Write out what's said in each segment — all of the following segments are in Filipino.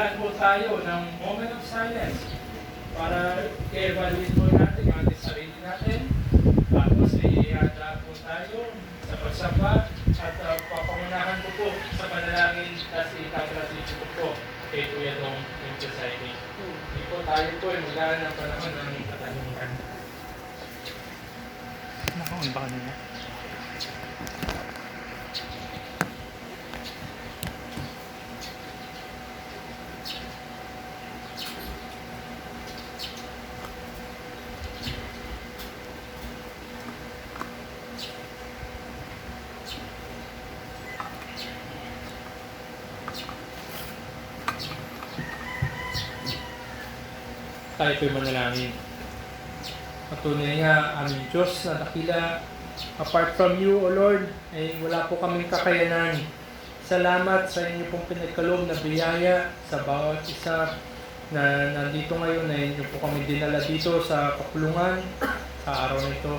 maglaan po tayo ng moment of silence para i-evaluate po natin ang ating sarili natin. Tapos ihanda po tayo sa pagsamba at papangunahan ko po sa panalangin kasi ikagrasisyo ko po kay Kuya Dong yung society. Hindi po tayo po ay maglaan ng panahon ng katahimikan. Nakaon ba kanina? Tayo po'y manalangin. Patunay nga aming Diyos na dakila. Apart from you, O Lord, ay wala po kaming kakayanan. Salamat sa inyo pong pinagkaloob na biyaya sa bawat isa na nandito ngayon na inyo po kami dinala dito sa kapulungan sa araw na ito.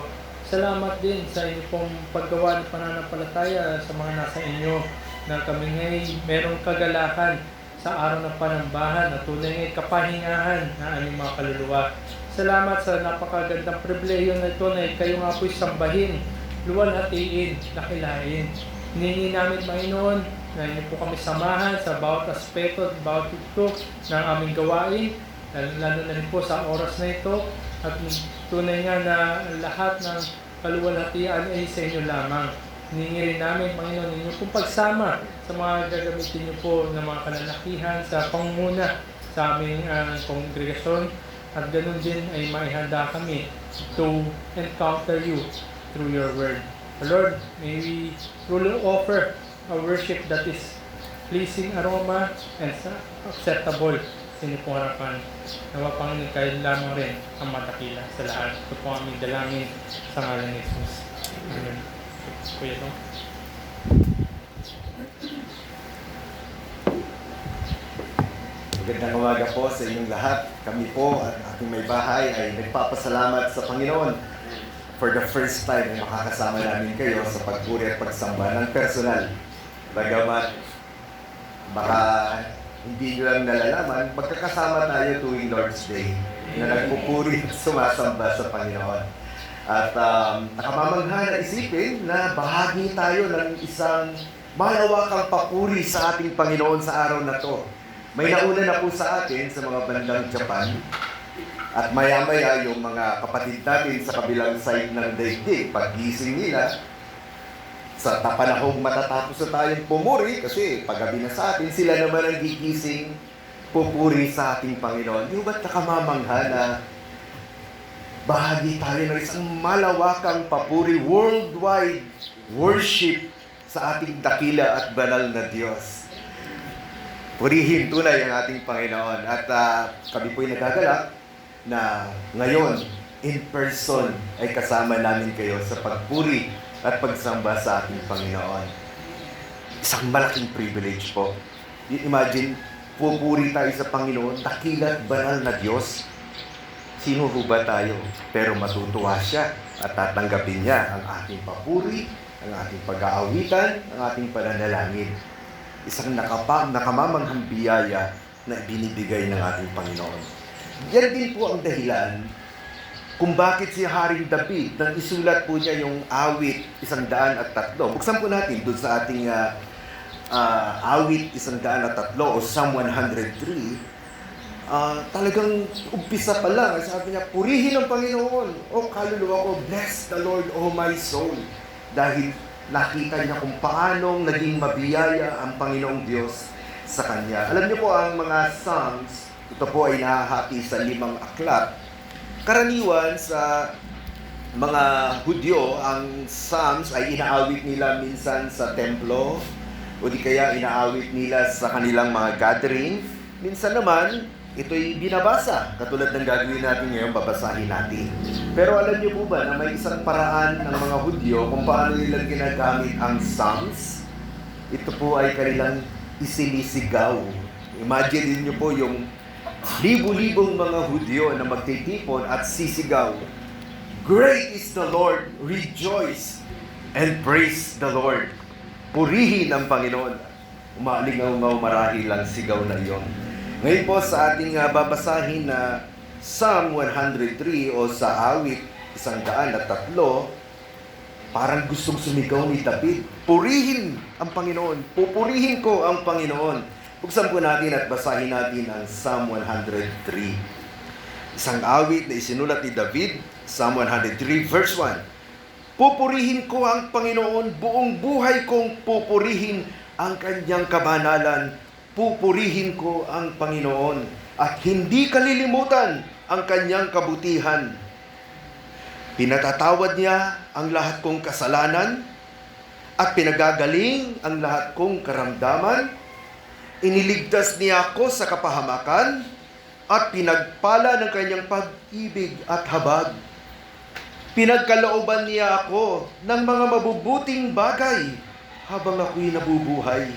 Salamat din sa inyo pong paggawa ng pananampalataya sa mga nasa inyo na kami ngayon merong kagalakan sa araw ng panambahan na tunay ng kapahingahan na aming mga kaluluwa. Salamat sa napakagandang pribileyo na ito na kayo nga po'y sambahin, luwalhatiin, dakilain. Hiningi namin, Panginoon, na inyo po kami samahan sa bawat aspeto at bawat tuktok ng aming gawain, lalo na rin po sa oras na ito, at tunay nga na lahat ng kaluwalhatian ay sa inyo lamang. Hiningi rin namin, Panginoon, inyo pong pagsama sa mga gagamitin niyo po ng mga kalalakihan sa pangunguna sa aming kongregasyon, at ganun din ay maihanda kami to encounter you through your word. Lord, may we truly offer a worship that is pleasing aroma and acceptable sa inyo pong harapan. Nawa Panginoon, kayo lamang rin ang matakila sa lahat. Ito po aming dalangin sa ngalan ni Jesus. Amen. Kuya Dong. Magandang umaga po sa inyong lahat. Kami po at ating may bahay ay nagpapasalamat sa Panginoon for the first time ay makakasama namin kayo sa pagpuri at pagsamba ng personal. Bagamat baka hindi nyo lang nalalaman, magkakasama tayo tuwing Lord's Day na nagpupuri at sumasamba sa Panginoon. At nakamamangha na isipin na bahagi tayo ng isang malawakang papuri sa ating Panginoon sa araw na to. May nauna na po sa atin sa mga bandang Japan at maya-maya yung mga kapatid natin sa kabilang side ng daigdig, paggising nila, sa panahong matatapos na tayong pumuri, kasi paggabi na sa atin, sila naman ang gigising pupuri sa ating Panginoon. Di ba't nakamamangha na bahagi tayo ng isang malawakang papuri, worldwide worship sa ating dakila at banal na Diyos. Purihin tunay ang ating Panginoon. At kami po'y nagagalak na ngayon, in person, ay kasama namin kayo sa pagpuri at pagsamba sa ating Panginoon. Isang malaking privilege po. Imagine, pupuri tayo sa Panginoon, dakila at banal na Diyos. Sino ho ba tayo? Pero matutuwa siya at tatanggapin niya ang ating papuri, ang ating pag-aawitan, ang ating pananalangin. Isang nakamamanghang biyaya na binibigay ng ating Panginoon. Yan din po ang dahilan kung bakit si Haring David, nang isulat po niya yung awit 103. Buksan po natin doon sa ating awit 103 o Psalm 103. Talagang umpisa pa lang, sabi niya, purihin ang Panginoon. O kaluluwa ko, bless the Lord, O my soul. Dahil nakita niya kung paanong naging mabiyaya ang Panginoong Diyos sa Kanya. Alam niyo po, ang mga Psalms, ito po ay nahahati sa 5 aklat. Karaniwan sa mga Hudyo, ang Psalms ay inaawit nila minsan sa templo o di kaya inaawit nila sa kanilang mga gathering. Minsan naman, ito'y binabasa, katulad ng gagawin natin ngayon, babasahin natin. Pero alam niyo po ba na may isang paraan ng mga Hudyo kung paano nilang ginagamit ang Psalms? Ito po ay kanilang isinisigaw. Imagine niyo po yung libu-libong mga Hudyo na magtitipon at sisigaw, "Great is the Lord, rejoice and praise the Lord." Purihin ang Panginoon. Umalingaw-ngaw marahil ang sigaw na iyon. Ngayon po sa ating babasahin na Psalm 103 o sa awit 103, parang gustong sumigaw ni David, purihin ang Panginoon, pupurihin ko ang Panginoon. Buksan po natin at basahin natin ang Psalm 103. Isang awit na isinulat ni David, Psalm 103 verse 1. Pupurihin ko ang Panginoon, buong buhay kong pupurihin ang kanyang kabanalan. Pupurihin ko ang Panginoon at hindi kalilimutan ang kanyang kabutihan. Pinatatawad niya ang lahat kong kasalanan at pinagagaling ang lahat kong karamdaman. Iniligtas niya ako sa kapahamakan at pinagpala ng kanyang pag-ibig at habag. Pinagkalooban niya ako ng mga mabubuting bagay habang ako'y nabubuhay.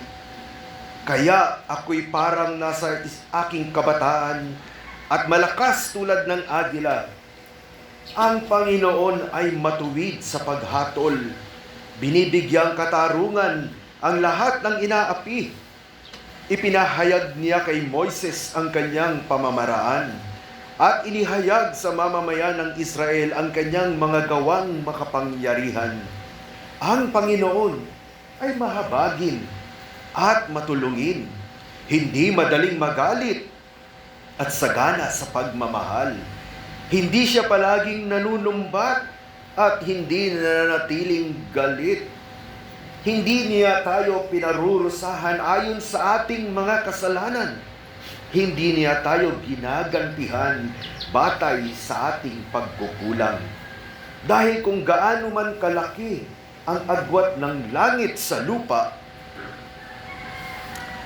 Kaya ako'y parang nasa aking kabataan at malakas tulad ng agila. Ang Panginoon ay matuwid sa paghatol. Binibigyang katarungan ang lahat ng inaapi. Ipinahayag niya kay Moises ang kanyang pamamaraan at inihayag sa mamamayan ng Israel ang kanyang mga gawang makapangyarihan. Ang Panginoon ay mahabagin at matulungin, hindi madaling magalit at sagana sa pagmamahal. Hindi siya palaging nanunumbat at hindi nananatiling galit. Hindi niya tayo pinarurusahan ayon sa ating mga kasalanan. Hindi niya tayo ginagantihan batay sa ating pagkukulang. Dahil kung gaano man kalaki ang agwat ng langit sa lupa,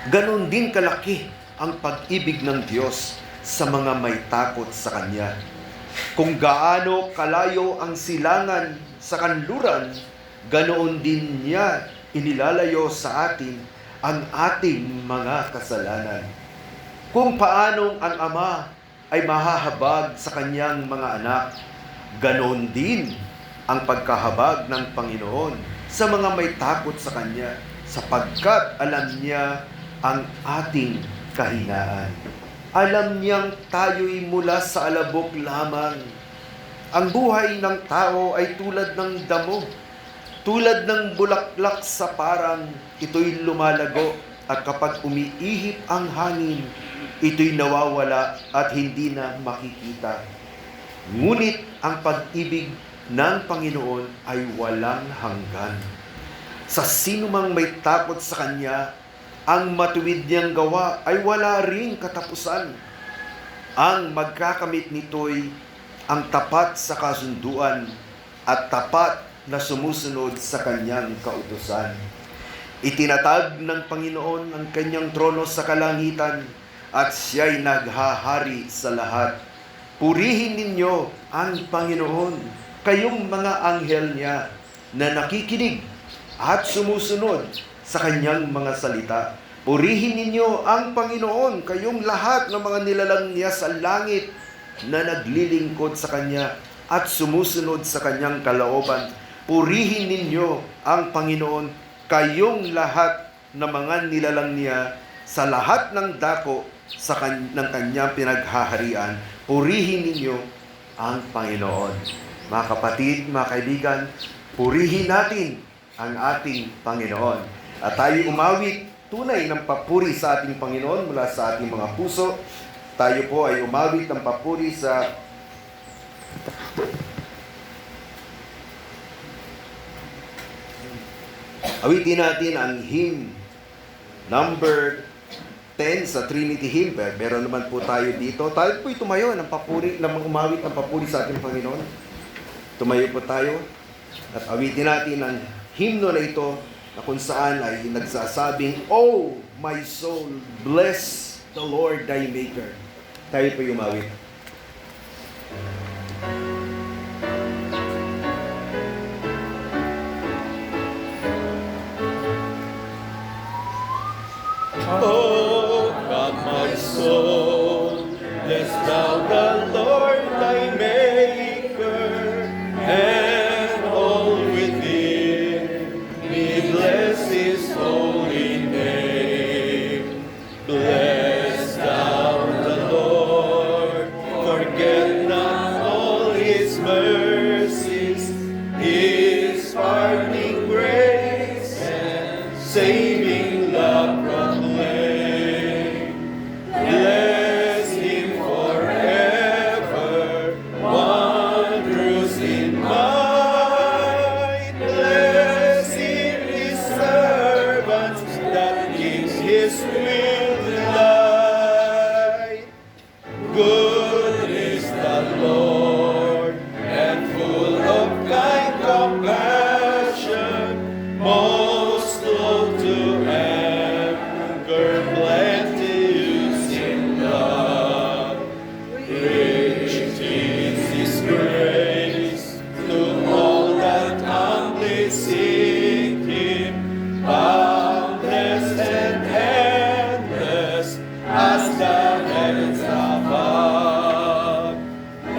ganon din kalaki ang pag-ibig ng Diyos sa mga may takot sa Kanya. Kung gaano kalayo ang silangan sa kanluran, ganoon din niya inilalayo sa atin ang ating mga kasalanan. Kung paanong ang Ama ay mahahabag sa kanyang mga anak, ganoon din ang pagkahabag ng Panginoon sa mga may takot sa Kanya, sapagkat alam niya ang ating kahinaan. Alam niyang tayo'y mula sa alabok lamang. Ang buhay ng tao ay tulad ng damo, tulad ng bulaklak sa parang, ito'y lumalago at kapag umiihip ang hangin, ito'y nawawala at hindi na makikita. Ngunit ang pag-ibig ng Panginoon ay walang hanggan. Sa sinumang may takot sa Kanya, ang matuwid niyang gawa ay wala ring katapusan. Ang magkakamit nito'y ang tapat sa kasunduan at tapat na sumusunod sa kanyang kautusan. Itinatag ng Panginoon ang kanyang trono sa kalangitan at siya'y naghahari sa lahat. Purihin ninyo ang Panginoon, kayong mga anghel niya na nakikinig at sumusunod sa kanyang mga salita. Purihin ninyo ang Panginoon, kayong lahat ng mga nilalang niya sa langit na naglilingkod sa Kanya at sumusunod sa Kanyang kalooban. Purihin ninyo ang Panginoon, kayong lahat ng mga nilalang niya sa lahat ng dako ng Kanyang pinaghaharian. Purihin ninyo ang Panginoon. Mga kapatid, mga kaibigan, purihin natin ang ating Panginoon. At tayo umawit tunay ng papuri sa ating Panginoon mula sa ating mga puso. Tayo po ay umawit ng papuri sa awitin natin ang hymn number 10 sa Trinity Hymn. Meron naman po tayo dito. Tayo po'y tumayo ng papuri, ng umawit ng papuri sa ating Panginoon. Tumayo po tayo at awitin natin ang hymno na ito na kung saan ay nagsasabing, "Oh, my soul, bless the Lord thy Maker." Tayo po umawit. Oh, God, my soul, bless thou the Lord thy Maker, and all within me bless his holy name. Bless thou heavens above.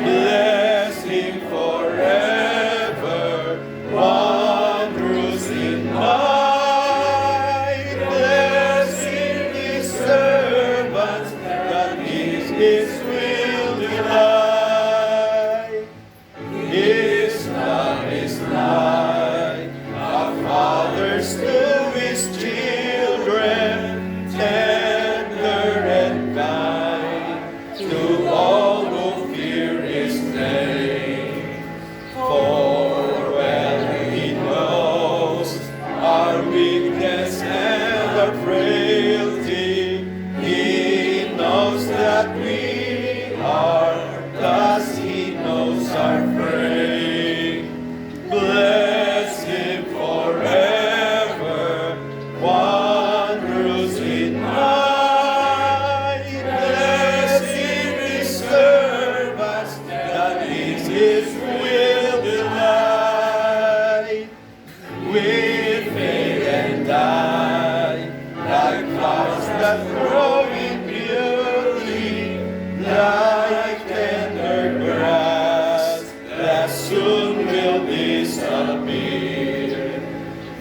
Bless him forever, wondrous in might. Bless him, his servants, that in his will delight. His love is like a father's to his children, tender and kind to all who fear his name. For well he knows our weakness and our frailty. He knows that we are, thus he knows our frame. Bless him forever, wondrous in might. Bless him, his servants, that in his will delight. With faith and die, like flowers that grow in beauty, like tender grass that soon will disappear.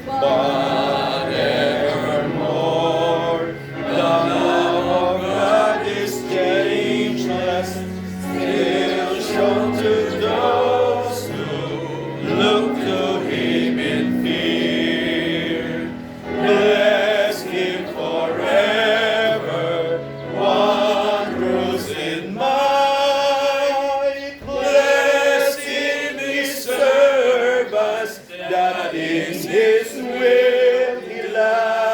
But evermore, the love of God is changeless, still shown to those who look to him in fear. Bless him forever, wondrous in might. Bless him, his servants, that in his will delight.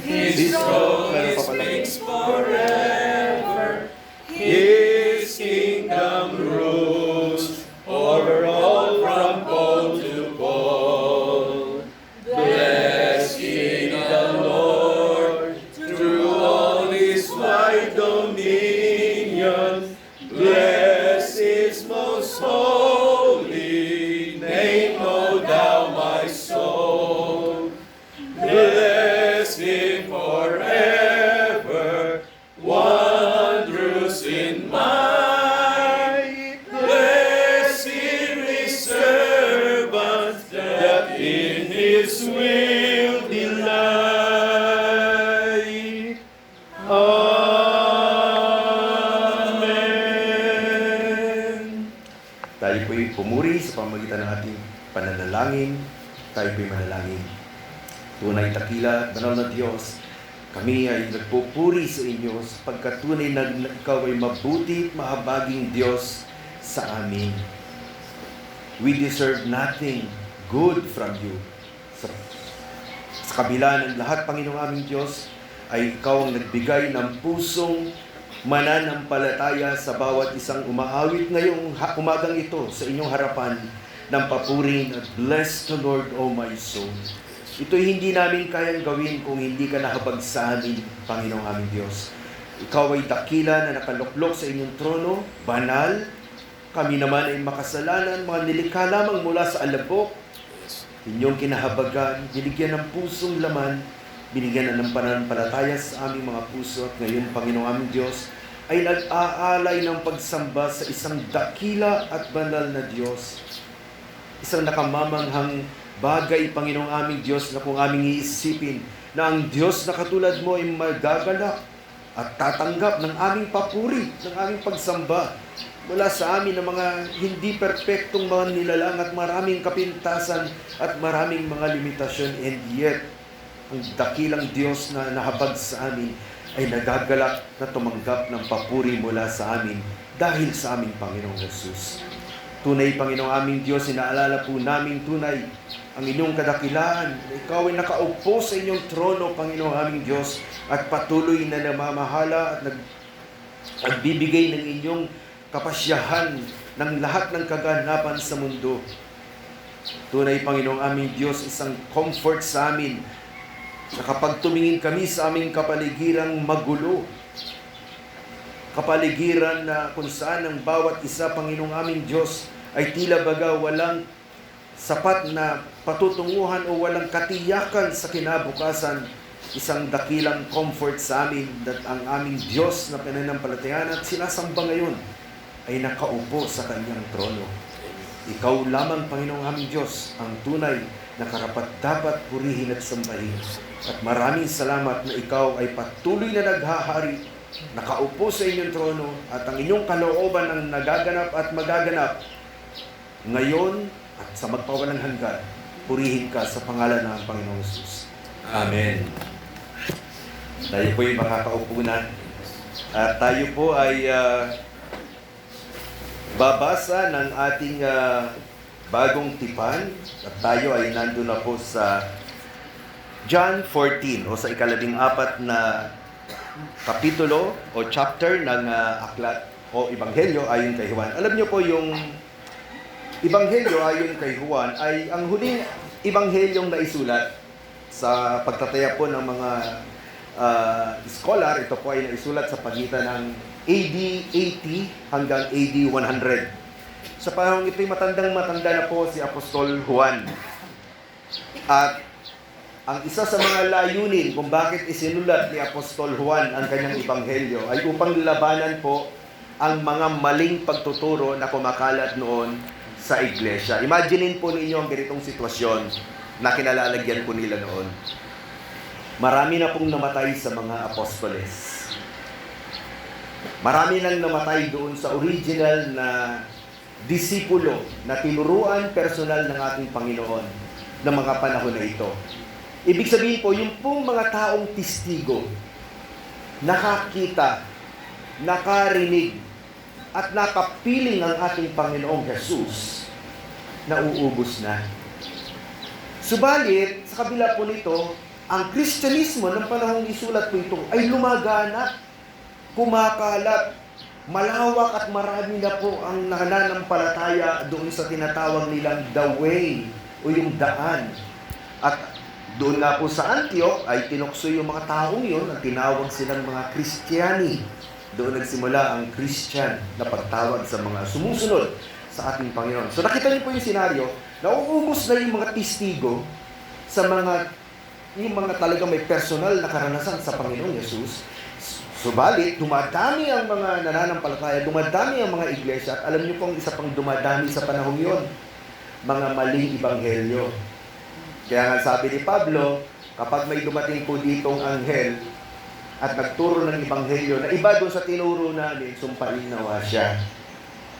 His throne speaks forever, his kingdom rules over all from pole to pole. Bless ye the Lord through all his wide dominion. Bless his most holy name, O thou my soul. Bless him forever, wondrous in might. Bless him, his servants, that in his will delight. Amen. Tayo po'y pumuri sa pamagitan ng ating pananalangin. Tayo po'y manalangin. Tunay dakila at banal na Diyos, kami ay nagpupuri sa inyo sapagkat tunay na ikaw ay mabuti at mahabaging Diyos sa amin. We deserve nothing good from you. Sa kabila ng lahat, Panginoong aming Diyos, ay ikaw ang nagbigay ng pusong mananampalataya sa bawat isang umaawit ngayong umagang ito sa inyong harapan ng papuri at bless the Lord, O my soul. Ito'y hindi namin kayang gawin kung hindi ka nahabag sa amin, Panginoong aming Diyos. Ikaw ay dakila na nakaluklok sa inyong trono, banal. Kami naman ay makasalanan, mga nilikha lamang mula sa alabok. Inyong kinahabagan, binigyan ng pusong laman, binigyan ng pananampalataya sa aming mga puso. At ngayon, Panginoong aming Diyos, ay nag-aalay ng pagsamba sa isang dakila at banal na Diyos. Isang nakamamanghang bagay, Panginoong aming Diyos, na kung aming iisipin na ang Diyos na katulad mo ay magagalak at tatanggap ng aming papuri, ng aming pagsamba mula sa amin ng mga hindi perpektong mga nilalang at maraming kapintasan at maraming mga limitasyon, and yet ang dakilang Diyos na nahabag sa amin ay nagagalak na tumanggap ng papuri mula sa amin dahil sa aming Panginoong Jesus. Tunay, Panginoong aming Diyos, inaalala po namin tunay ang inyong kadakilaan. Ikaw ay nakaupo sa inyong trono, Panginoong aming Diyos, at patuloy na namamahala at nagbibigay ng inyong kapasyahan ng lahat ng kaganapan sa mundo. Tunay, Panginoong aming Diyos, isang comfort sa amin na kapag tumingin kami sa aming kapaligirang magulo, kapaligiran na kung saan ang bawat isa, Panginoong aming Diyos, ay tila baga walang sapat na patutunguhan o walang katiyakan sa kinabukasan, isang dakilang comfort sa amin that ang aming Diyos na pinanampalatayaan at sinasamba ngayon ay nakaupo sa kanyang trono. Ikaw lamang, Panginoong aming Diyos, ang tunay na karapat-dapat purihin at sambahin. At maraming salamat na ikaw ay patuloy na naghahari, nakaupo sa inyong trono, at ang inyong kalooban ang nagaganap at magaganap ngayon at sa magpawalang hanggan. Purihin ka sa pangalan ng Panginoong Jesus. Amen. Tayo po ay makakaupo na. At tayo po ay babasa ng ating bagong tipan. At tayo ay nandun na po sa John 14 o sa ika-14 na kapitulo o chapter ng aklat o ebanghelyo ayon kay Juan. Alam niyo po yung ebanghelyo ayon kay Juan ay ang huling ebanghelyong naisulat sa pagtataya po ng mga scholar. Ito po ay naisulat sa pagitan ng AD 80 hanggang AD 100. Sa panahon ito'y matandang-matanda na po si Apostol Juan. At ang isa sa mga layunin kung bakit isinulat ni Apostol Juan ang kanyang ebanghelyo ay upang labanan po ang mga maling pagtuturo na kumakalat noon sa iglesia. Imaginin po ninyo ang ganitong sitwasyon na kinalalagyan po nila noon. Marami na pong namatay sa mga apostoles. Marami nang namatay doon sa original na disipulo na tinuruan personal ng ating Panginoon ng mga panahon na ito. Ibig sabihin po, yung pong mga taong testigo, nakakita, nakarinig, at nakapiling ang ating Panginoong Jesus, nauubos na. Subalit, sa kabila po nito, ang Kristyanismo ng panahong isulat po ito ay lumaganap, kumakalat, malawak at marami na po ang nananampalataya doon sa tinatawag nilang the way o yung daan. At doon nga po sa Antioch ay tinukso yung mga taong yun at tinawag silang mga Kristiyani. Doon nagsimula ang Christian na pagtawag sa mga sumusunod sa ating Panginoon. So nakita niyo po yung senaryo, nauubos na yung mga testigo sa yung mga talagang may personal na karanasan sa Panginoong Yesus. Subalit, dumadami ang mga nananampalataya, dumadami ang mga iglesia, at alam niyo pong isa pang dumadami sa panahong yon, mga maling ebanghelyo. Kaya nga sabi ni Pablo, kapag may dumating po ditong anghel at nagturo ng ebanghelyo na iba doon sa tinuro namin, sumpain nawa siya.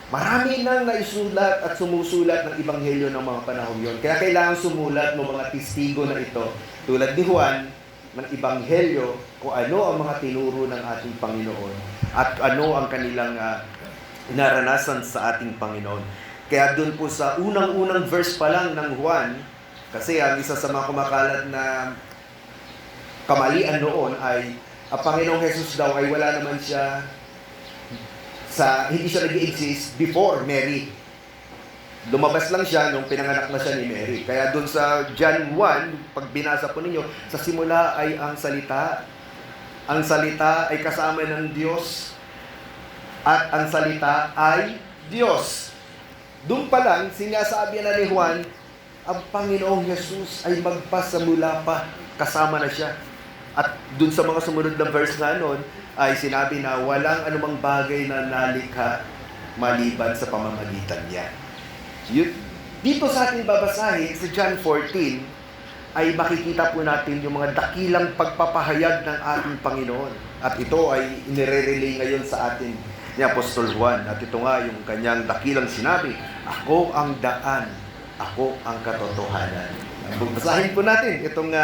Marami nang naisulat at sumusulat ng ebanghelyo ng mga panahon yon. Kaya kailangan sumulat ng mga testigo na ito, tulad ni Juan, ng ebanghelyo kung ano ang mga tinuro ng ating Panginoon at ano ang kanilang naranasan sa ating Panginoon. Kaya doon po sa unang-unang verse pa lang ng Juan, kasi ang isa sa mga kumakalat na kamalian noon ay ang Panginoong Jesus daw ay wala naman siya hindi siya nag-exist before Mary. Lumabas lang siya nung pinanganak na siya ni Mary. Kaya doon sa John 1, pag binasa po ninyo, sa simula ay ang salita ay kasama ng Diyos, at ang salita ay Diyos. Doon pa lang, sinasabi na ni Juan, ang Panginoong Jesus ay magpasamula pa, kasama na siya. At dun sa mga sumunod na verse na noon, ay sinabi na walang anumang bagay na nalikha maliban sa pamamagitan niya. Dito sa ating babasahin, sa John 14, ay makikita po natin yung mga dakilang pagpapahayag ng ating Panginoon. At ito ay inire-relay ngayon sa atin ni Apostol Juan. At ito nga yung kanyang dakilang sinabi, ako ang daan, ako ang katotohanan. Basahin po natin itong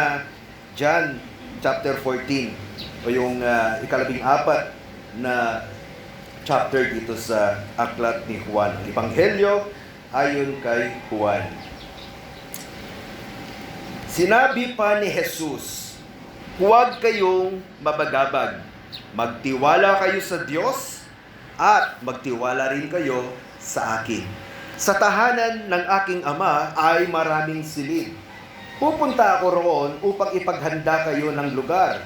John chapter 14 o yung ika-14 na chapter dito sa aklat ni Juan. Ang Ebanghelyo ayon kay Juan. Sinabi pa ni Jesus, huwag kayong mabagabag. Magtiwala kayo sa Diyos at magtiwala rin kayo sa akin. Sa tahanan ng aking Ama ay maraming silid. Pupunta ako roon upang ipaghanda kayo ng lugar.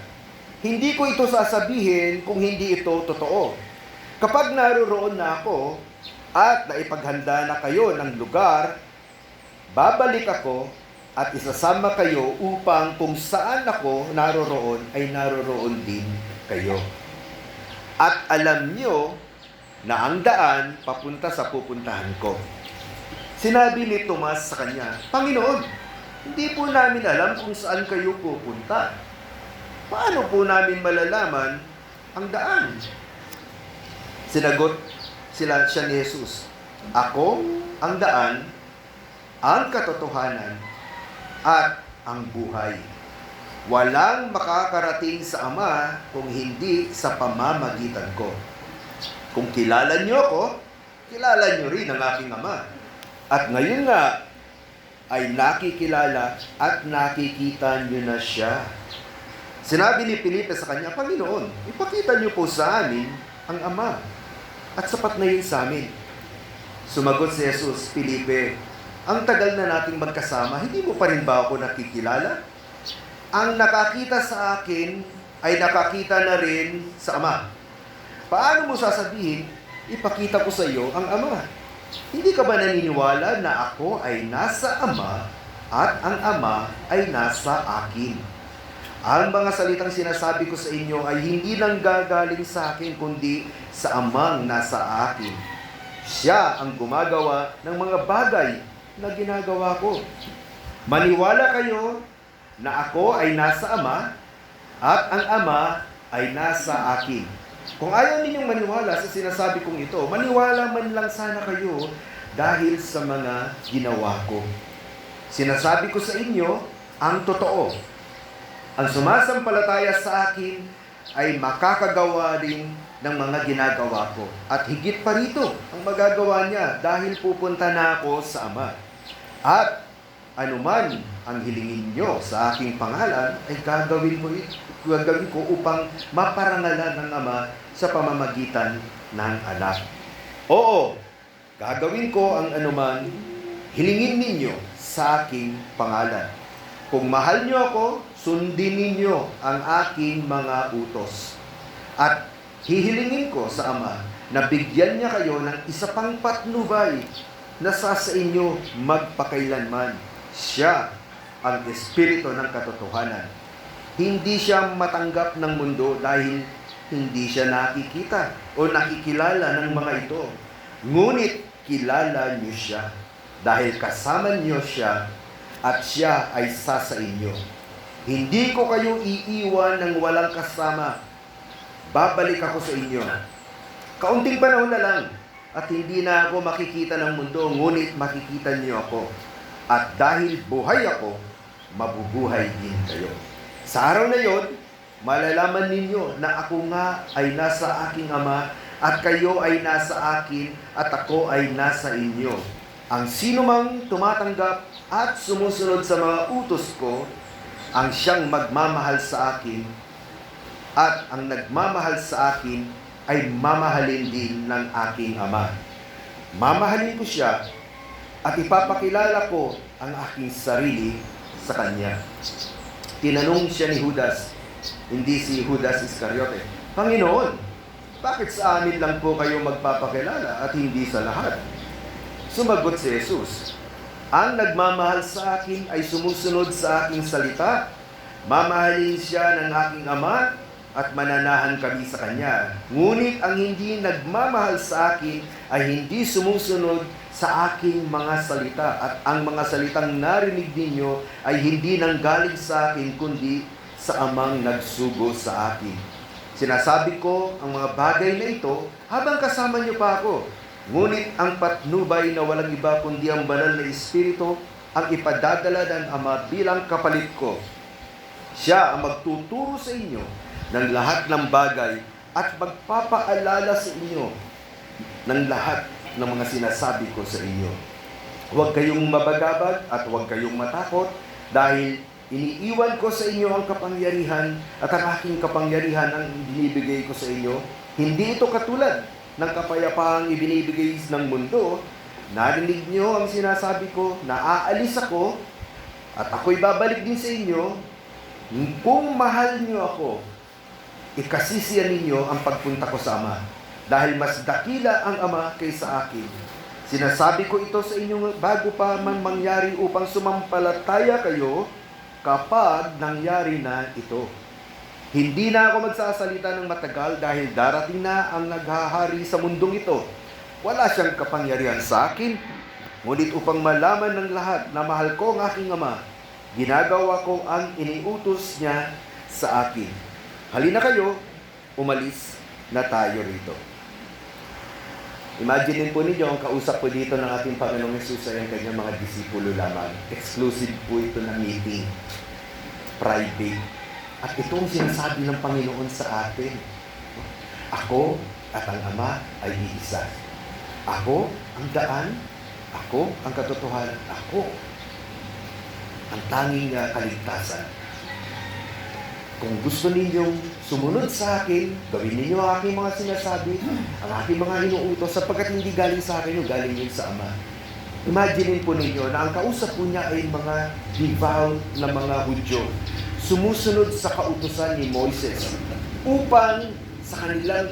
Hindi ko ito sasabihin kung hindi ito totoo. Kapag naroroon na ako at naipaghanda na kayo ng lugar, babalik ako at isasama kayo upang kung saan ako naroroon ay naroroon din kayo. At alam nyo na ang daan papunta sa pupuntahan ko. Sinabi ni Tomas sa kanya, Panginoon, hindi po namin alam kung saan kayo pupunta. Paano po namin malalaman ang daan? Sinagot siya ni Jesus, Ako ang daan, ang katotohanan, at ang buhay. Walang makakarating sa Ama kung hindi sa pamamagitan ko. Kung kilala niyo ako, kilala niyo rin ang aking Ama. At ngayon nga, ay nakikilala at nakikita niyo na siya. Sinabi ni Felipe sa kanya, Panginoon, ipakita niyo po sa amin ang Ama. At sapat na yun sa amin. Sumagot si Jesus, Felipe, ang tagal na nating magkasama, hindi mo pa rin ba ako nakikilala? Ang nakakita sa akin ay nakakita na rin sa Ama. Paano mo sasabihin, ipakita ko sa iyo ang Ama? Hindi ka ba naniniwala na ako ay nasa Ama at ang Ama ay nasa akin? Ang mga salitang sinasabi ko sa inyo ay hindi lang gagaling sa akin, kundi sa Amang nasa akin. Siya ang gumagawa ng mga bagay na ginagawa ko. Maniwala kayo na ako ay nasa Ama at ang Ama ay nasa akin. Kung ayaw ninyong maniwala sa sinasabi kong ito, maniwala man lang sana kayo dahil sa mga ginawa ko. Sinasabi ko sa inyo ang totoo. Ang sumasampalataya sa akin ay makakagawa rin ng mga ginagawa ko. At higit pa rito ang magagawa niya dahil pupunta na ako sa Ama. At anuman ang hilingin nyo sa aking pangalan ay gagawin ko upang maparangalan ng Ama sa pamamagitan ng Anak. Oo, gagawin ko ang anuman hilingin ninyo sa aking pangalan. Kung mahal nyo ako, sundin ninyo ang aking mga utos. At hihilingin ko sa Ama na bigyan niya kayo ng isa pang patnubay na sa inyo magpakailanman. Siya ang Espiritu ng katotohanan. Hindi siya matanggap ng mundo dahil hindi siya nakikita o nakikilala ng mga ito. Ngunit kilala niyo siya dahil kasama niyo siya at siya ay sa inyo. Hindi ko kayo iiwan ng walang kasama. Babalik ako sa inyo. Kaunting panahon na lang at hindi na ako makikita ng mundo, ngunit makikita niyo ako. At dahil buhay ako, mabubuhay din kayo. Sa araw na yon, malalaman ninyo na ako nga ay nasa aking Ama at kayo ay nasa akin at ako ay nasa inyo. Ang sinumang tumatanggap at sumusunod sa mga utos ko, ang siyang magmamahal sa akin at ang nagmamahal sa akin ay mamahalin din ng aking Ama. Mamahalin ko siya at ipapakilala ko ang aking sarili sa kanya. Tinanong siya ni Judas, hindi si Judas Iscariote, Panginoon, bakit sa amin lang po kayo magpapakilala at hindi sa lahat? Sumagot si Jesus, ang nagmamahal sa akin ay sumusunod sa aking salita. Mamahalin siya ng aking Ama at mananahan kami sa Kanya. Ngunit ang hindi nagmamahal sa akin ay hindi sumusunod sa aking mga salita. At ang mga salitang narinig ninyo ay hindi nanggaling sa akin, kundi sa Amang nagsugo sa akin. Sinasabi ko ang mga bagay na ito habang kasama niyo pa ako. Ngunit ang patnubay na walang iba kundi ang banal na Espiritu ang ipadadala ng Ama bilang kapalit ko. Siya ang magtuturo sa inyo ng lahat ng bagay at magpapaalala sa inyo ng lahat ng mga sinasabi ko sa inyo. Huwag kayong mabagabag at huwag kayong matakot dahil iniiwan ko sa inyo ang kapangyarihan at ang aking kapangyarihan ang binibigay ko sa inyo. Hindi ito katulad ng kapayapaang ibinibigay ng mundo. Narinig niyo ang sinasabi ko na aalis ako at ako'y babalik din sa inyo. Kung mahal niyo ako, ikasisiyan ninyo ang pagpunta ko sa Ama. Dahil mas dakila ang Ama kaysa akin. Sinasabi ko ito sa inyo bago pa man mangyari upang sumampalataya kayo kapag nangyari na ito. Hindi na ako magsasalita ng matagal dahil darating na ang naghahari sa mundong ito. Wala siyang kapangyarihan sa akin, ngunit upang malaman ng lahat na mahal ko ang aking Ama, ginagawa ko ang iniutos niya sa akin. Halina kayo, umalis na tayo rito. Imagine po ninyo, ang kausap po dito ng ating Panginoong Hesus ay ang kanyang mga disipulo lamang. Exclusive po ito na meeting. Private. At ito ang sinasabi ng Panginoon sa atin. Ako at ang Ama ay iisa. Ako ang daan. Ako ang katotohanan. Ako ang tanging kaligtasan. Kung gusto ninyong sumunod sa akin, gawin ninyo ang aking mga sinasabi, ang aking mga inuutos, sapagkat hindi galing sa akin o galing yun sa Ama. Imagine po ninyo na ang kausap po niya ay mga devout na mga Hudyo, sumusunod sa kautusan ni Moises upang sa kanilang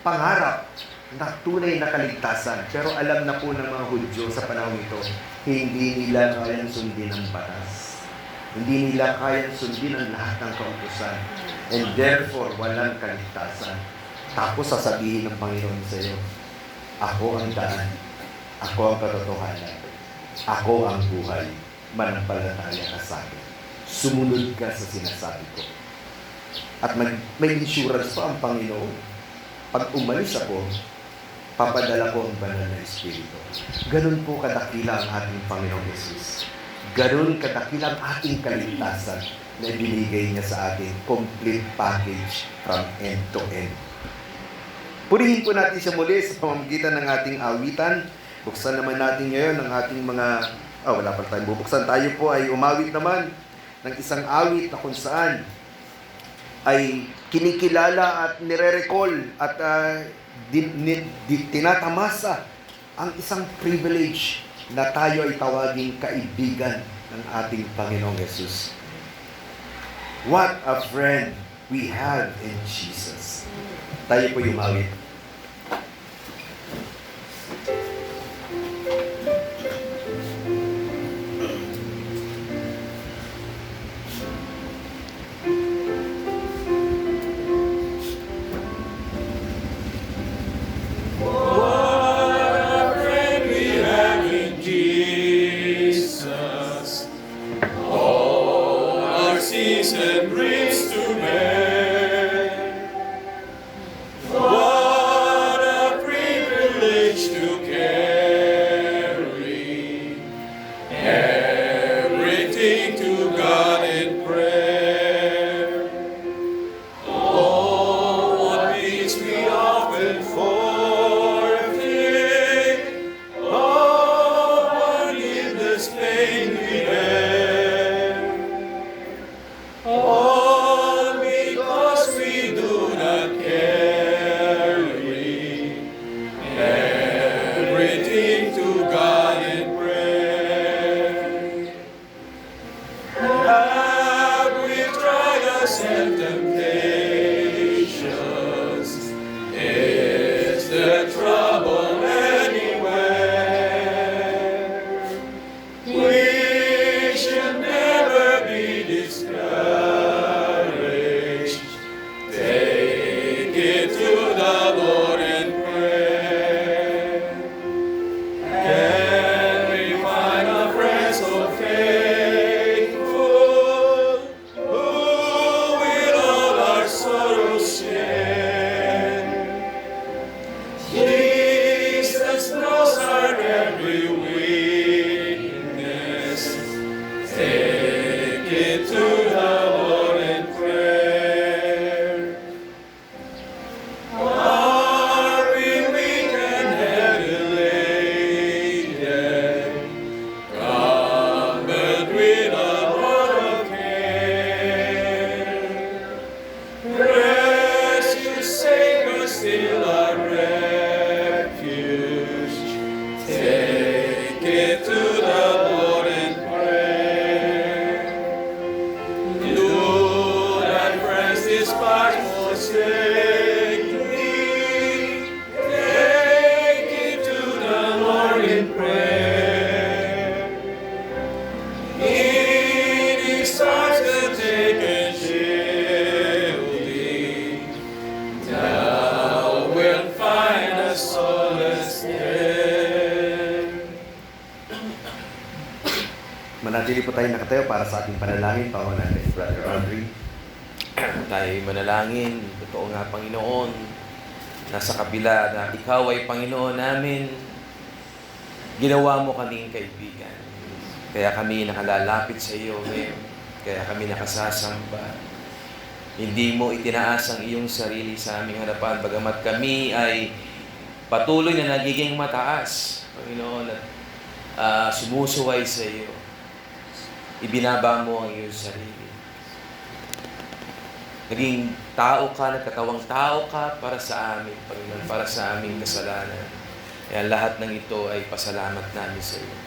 pangarap na tunay na kaligtasan. Pero alam na po ng mga Hudyo sa panahon ito, hindi nila kayang sundin ang batas. Hindi nila kayang sundin ang lahat ng kautusan. And therefore, walang kaligtasan. Tapos sasabihin ng Panginoon sa iyo, ako ang daan, ako ang katotohanan, ako ang buhay, manampalataya ka sa akin. Sumunod ka sa sinasabi ko. At may insurance pa ang Panginoon. Pag umalis ako, papadala ko ang banal na Espiritu. Ganun po kadakila ang ating Panginoong Hesus. Ganun kadakila ang ating kaligtasan na ibinigay niya sa atin. Complete package from end to end. Purihin po natin siya muli sa pamamagitan ng ating awitan. Buksan naman natin ngayon ang ating mga... wala pa tayong bubuksan. Tayo po ay umawit naman ng isang awit na kung saan ay kinikilala at nire-recall at tinatamasa ang isang privilege na tayo ay tawaging kaibigan ng ating Panginoong Hesus. What a friend we have in Jesus. Tayo po umawit. And brings to bear. What a privilege to carry everything to God in prayer. Oh, what peace we often forfeit. Oh, what needless pain we bear. All because we do not carry everything to God in prayer. Have we trials and temptations? Is there trouble anywhere? We should never be discouraged. Take it to the Lord in prayer. Can we find a friend so faithful, who will all our sorrows share? Jesus knows our every weakness. Take it to the Lord in prayer. Are we weak and heavy laden, cumbered with a load of care? Precious Savior, still our refuge. Take it to the Lord in prayer. hearts will take and shielding. Thou wilt find us solace there. Manatili po tayo nakatayo para sa ating panalangin. Pangunan natin, Brother Audrey. Tayo manalangin. Totoo nga, Panginoon, nasa kabila na Ikaw ay Panginoon namin, ginawa mo kaming kaibigan. Kaya kami nakalalapit sa iyo ngayon. Kaya kami nakasasamba. Hindi mo itinaas ang iyong sarili sa aming harapan, bagamat kami ay patuloy na nagiging mataas, Panginoon, at sumusuway sa iyo. Ibinaba mo ang iyong sarili. Naging tao ka, nagkatawang tao ka para sa amin, Panginoon, para sa aming kasalanan. Kaya lahat ng ito ay pasalamat namin sa iyo.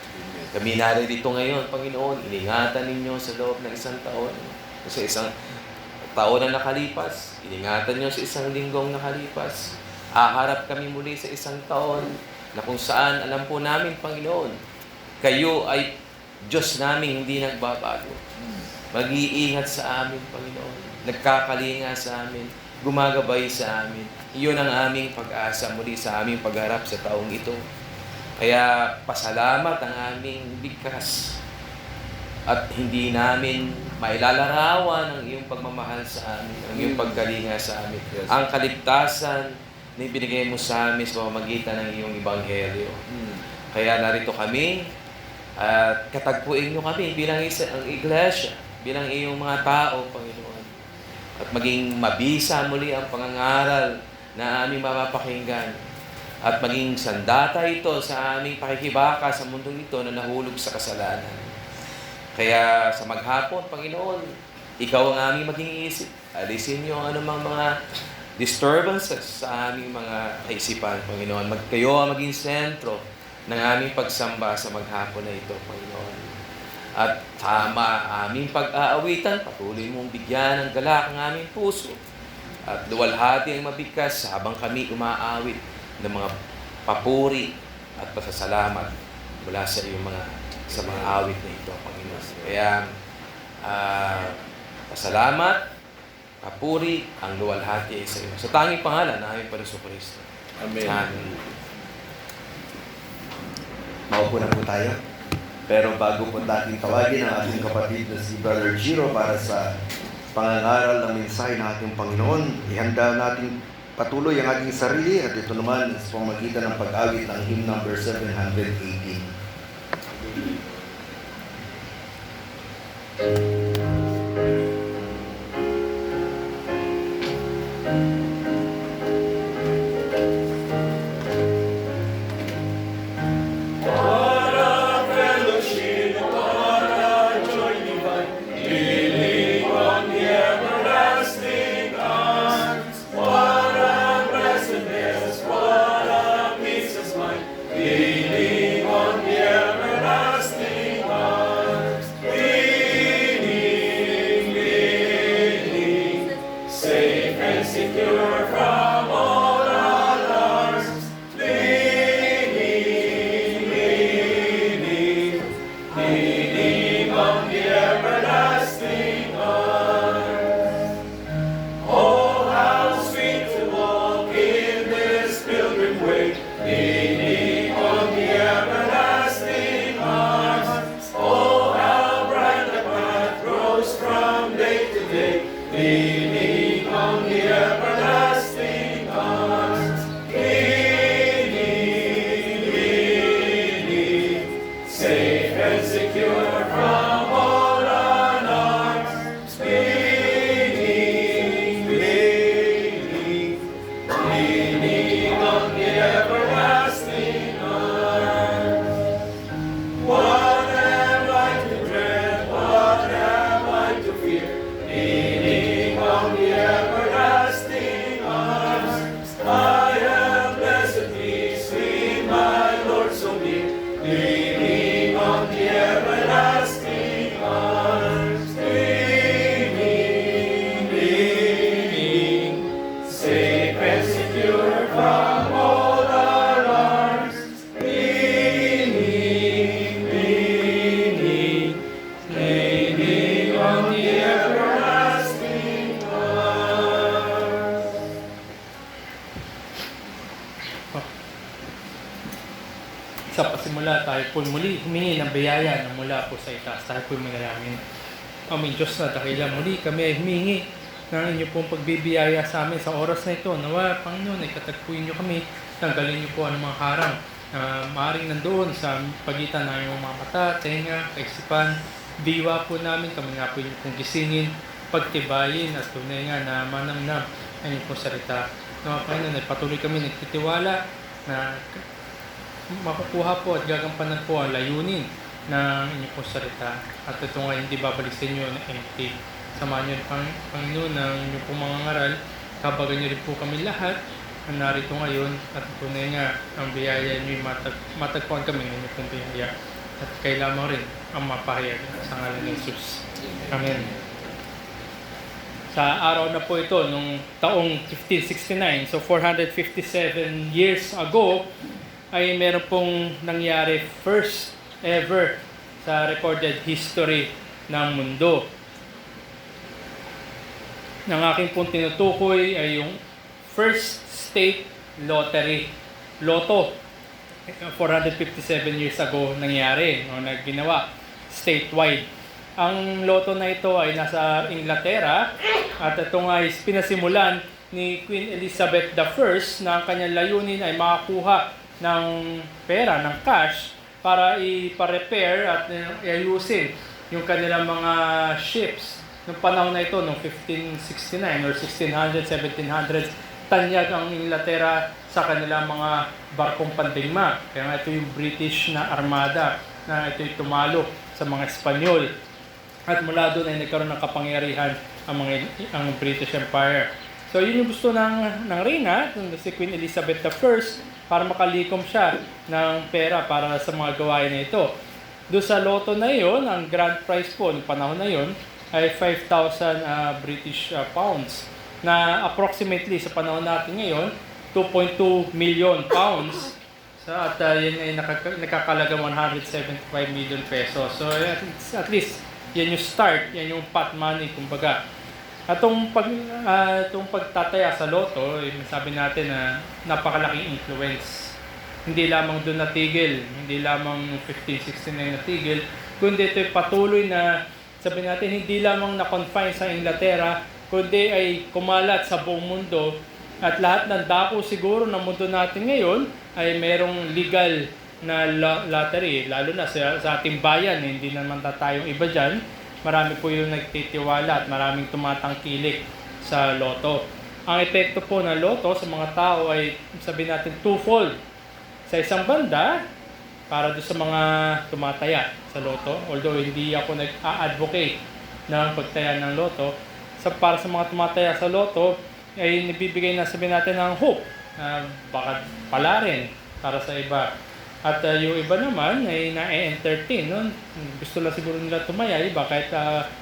Kami narito ngayon, Panginoon, iningatan ninyo sa loob ng isang taon, sa isang taon na nakalipas, iningatan nyo sa isang linggong nakalipas. Aharap kami muli sa isang taon na kung saan alam po namin, Panginoon, kayo ay Diyos namin hindi nagbabago. Mag-iingat sa amin, Panginoon. Nagkakalinga sa amin, gumagabay sa amin. Iyon ang aming pag-asa muli sa aming pagharap sa taong ito. Kaya pasalamat ang aming bigkas at hindi namin mailalarawan ang iyong pagmamahal sa amin, ang iyong pagkalinga sa amin. Yes. Ang kaligtasan na ibinigay mo sa amin sa pamamagitan ng iyong ebanghelyo. Kaya narito kami at katagpuin nyo kami bilang ang iglesia, bilang iyong mga tao, Panginoon. At maging mabisa muli ang pangangaral na aming mapapakinggan. At maging sandata ito sa aming pakikibaka sa mundong ito na nahulog sa kasalanan. Kaya sa maghapon, Panginoon, Ikaw ang aming maging isip. Alisin niyo ang anumang mga disturbances sa aming mga kaisipan, Panginoon. Kayo ang maging sentro ng aming pagsamba sa maghapon na ito, Panginoon. At tama aming pag-aawitan, patuloy mong bigyan ng galak ang aming puso. At luwalhati ang mabigkas habang kami umaawit ng mga papuri at pasasalamat mula sa iyong sa mga awit na ito, Panginoon. Kaya pasalamat, papuri, ang luwalhati ay sa iyo. Sa tanging pangalan na aming Panginoon Kristo. Amen. Amen. Maupo na po tayo. Pero bago po natin tawagin ang ating kapatid na si Brother Giro para sa pangangaral ng mensahe ng ating Panginoon, ihanda natin patuloy ang ating sarili at ito naman sa pamamagitan ng pag-awit ng hymn number 718. Leaning on the nagsisimula, tayo po muli humingi ng biyaya na mula po sa itaas. Tayo po manalangin. Aming Diyos na dakila, muli kami ay humingi ng inyo pong pagbibiyaya sa amin sa oras na ito. Nawa, Panginoon, ay katagpuin niyo kami. Tanggalin niyo po ang mga harang na maaaring nandoon sa pagitan ng iyong mga mata, tenga, kaisipan, diwa po namin. Kami nga po inyo pong gisingin, pagtibayin at tunay nga na manamnam ang inyong pong salita. Nawa, Panginoon, ay patuloy kami nagtitiwala na makukuha po at gagampanan po ang layunin ng inyong pong salita. At ito nga hindi babalik sa inyo na empty. Samahan niyo rin, Panginoon, ng inyong pong mga ngaral. Kabagan niyo rin po kami lahat na narito ngayon. At tunay nga ang biyaya niyo matagpuan kami ng inyong pong biyaya. At kayo lamang rin ang mapahayag sa ngalan ng Jesus. Amen. Sa araw na po ito, nung taong 1569, so 457 years ago, ay meron pong nangyari first ever sa recorded history ng mundo. Ang aking pong tinutukoy ay yung first state lottery, Lotto. 457 years ago nangyari, no, nagginawa statewide. Ang Lotto na ito ay nasa Inglaterra at ito nga ay pinasimulan ni Queen Elizabeth I na ang kanyang layunin ay makakuha ng pera, ng cash para ipa-repair at iayusin yung kanilang mga ships. Noong panahon na ito, noong 1569 or 1600, 1700s, tanyag ang Inglaterra sa kanilang mga barkong pandigma. Kaya nga ito yung British na armada na ito'y tumalo sa mga Espanyol. At mula doon ay nagkaroon ng kapangyarihan ang British Empire. So yun yung gusto ng reyna, si Queen Elizabeth I, para makalikom siya ng pera para sa mga gawain na ito. Doon sa Lotto na yon, ang grand prize po ng panahon na yon ay 5,000 British pounds na approximately sa panahon natin ngayon 2.2 million pounds. At yan ay nakakalaga 175 million pesos. So at least yan yung start, yan yung pot money kumbaga. At itong pagtataya sa Lotto, sabi natin na napakalaking influence. Hindi lamang doon natigil, hindi lamang 1569 natigil, kundi ito'y patuloy na, sabi natin, hindi lamang na-confine sa Inglaterra, kundi ay kumalat sa buong mundo. At lahat ng dako siguro ng mundo natin ngayon ay merong legal na lottery, lalo na sa ating bayan, hindi naman tayong iba dyan. Marami po yung nagtitiwala at maraming tumatangkilik sa Lotto. Ang epekto po ng Lotto sa mga tao ay sabihin natin twofold. Sa isang banda, para doon sa mga tumataya sa Lotto, although hindi ako nag-a-advocate ng pagtaya ng Lotto, para sa mga tumataya sa Lotto, ay nabibigay na sabihin natin ng hope na baka pala rin para sa iba. At yung iba naman ay na-entertain. No? Gusto lang siguro nila tumaya, iba kahit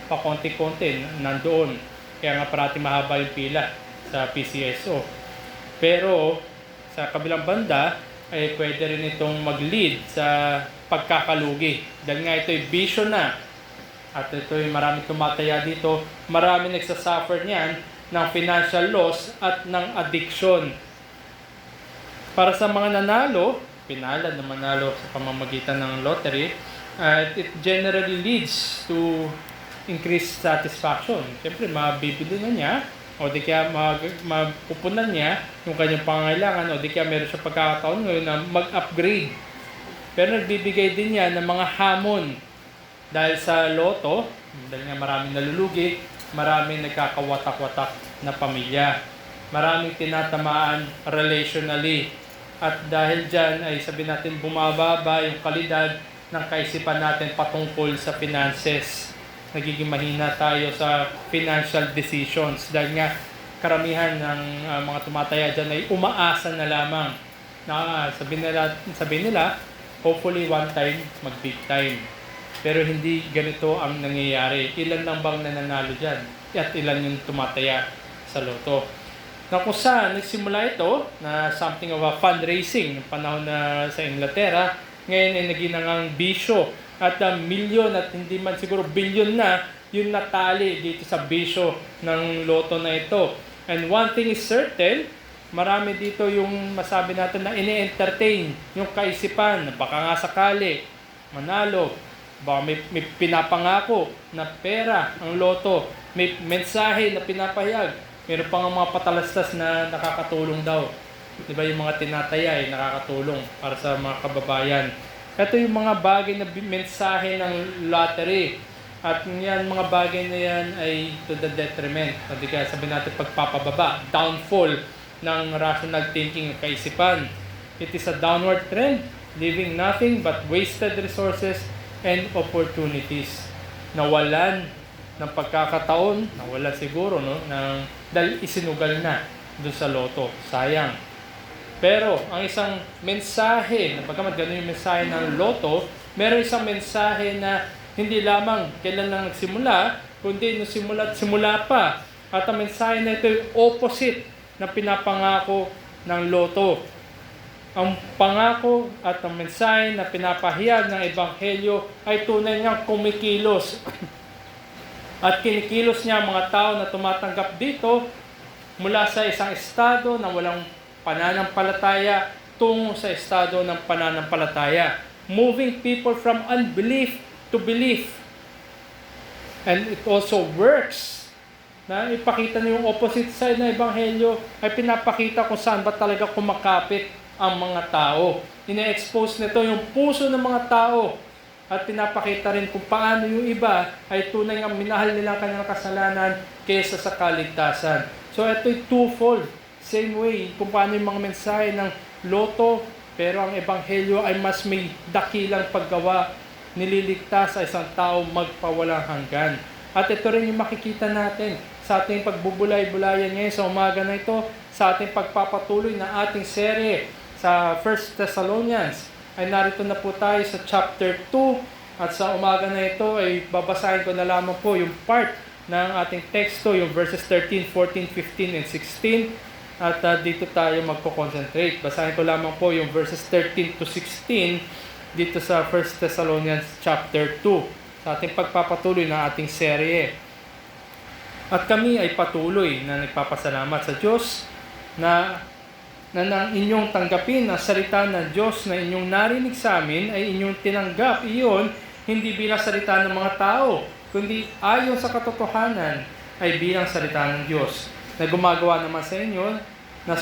pa-konti-konti nandoon. Kaya nga parati mahaba yung pila sa PCSO. Pero sa kabilang banda ay pwede rin itong mag-lead sa pagkakalugi. Dahil nga ito'y bisyo na. At ito'y maraming tumataya dito. Maraming nagsasuffer niyan ng financial loss at ng addiction. Para sa mga nanalo, pinalad na manalo sa pamamagitan ng lottery, it generally leads to increased satisfaction. Siyempre, mabibili na niya, o di kaya mapupunan niya yung kanyang pangangailangan, o di kaya meron siya pagkakataon ngayon na mag-upgrade. Pero nagbibigay din niya ng mga hamon dahil sa Lotto, dahil nga maraming nalulugi, maraming nagkakawatak-watak na pamilya, maraming tinatamaan relationally. At dahil dyan ay sabi natin bumababa yung kalidad ng kaisipan natin patungkol sa finances. Nagiging mahina tayo sa financial decisions dahil nga karamihan ng mga tumataya dyan ay umaasa na lamang na sabi nila hopefully one time mag big time. Pero hindi ganito ang nangyayari. Ilan lang bang nananalo dyan? At ilan yung tumataya sa Lotto? Na kung saan nagsimula ito na something of a fundraising ng panahon na sa Inglaterra, ngayon ay naging nangang bisyo at milyon at hindi man siguro bilyon na yung natali dito sa bisyo ng Lotto na ito. And one thing is certain, marami dito yung masabi natin na ini-entertain yung kaisipan na baka nga sakali manalo, baka may pinapangako na pera ang loto, may mensahe na pinapahayag, meron pa nga mga patalastas na nakakatulong daw. Di ba yung mga tinataya ay nakakatulong para sa mga kababayan. Ito yung mga bagay na mensahe ng lottery. At yan, mga bagay na yan ay to the detriment. At kaya sabihin natin pagpapababa, downfall ng rational thinking ng kaisipan. It is a downward trend, leaving nothing but wasted resources and opportunities. Nawalan ng pagkakataon, nawalan siguro, no? Dahil isinugal na doon sa loto. Sayang. Pero ang isang mensahe, napagkamat gano'n yung mensahe ng loto, meron isang mensahe na hindi lamang kailan lang nagsimula, kundi nung simula pa. At ang mensahe na ito yung opposite na pinapangako ng loto. Ang pangako at ang mensahe na pinapahayag ng Ebanghelyo ay tunay niyang kumikilos. At kinikilos niya ang mga tao na tumatanggap dito mula sa isang estado na walang pananampalataya tungo sa estado ng pananampalataya. Moving people from unbelief to belief. And it also works na ipakita niyo yung opposite side ng Ebanghelyo ay pinapakita kung saan ba talaga kumakapit ang mga tao. Ina-expose nito yung puso ng mga tao at pinapakita rin kung paano yung iba ay tunay ang minahal nila ang kanilang kasalanan kaysa sa kaligtasan. So ito'y twofold. Same way kung paano yung mga mensahe ng loto, pero ang Ebanghelyo ay mas may dakilang paggawa, nililigtas sa isang tao magpawalang hanggan. At ito rin yung makikita natin sa ating pagbubulay-bulayan ngayon sa umaga na ito, sa ating pagpapatuloy na ating serye sa 1 Thessalonians. Ay narito na po tayo sa chapter 2 at sa umaga na ito ay babasahin ko na lamang po yung part ng ating teksto, yung verses 13, 14, 15, and 16. At dito tayo magko-concentrate. Basahin ko lamang po yung verses 13 to 16 dito sa 1 Thessalonians chapter 2 sa ating pagpapatuloy na ating serye. At kami ay patuloy na nagpapasalamat sa Diyos na nang inyong tanggapin ang salita ng Diyos na inyong narinig sa amin ay inyong tinanggap iyon hindi bilang salita ng mga tao, kundi ayon sa katotohanan ay bilang salita ng Diyos na gumagawa naman sa inyo na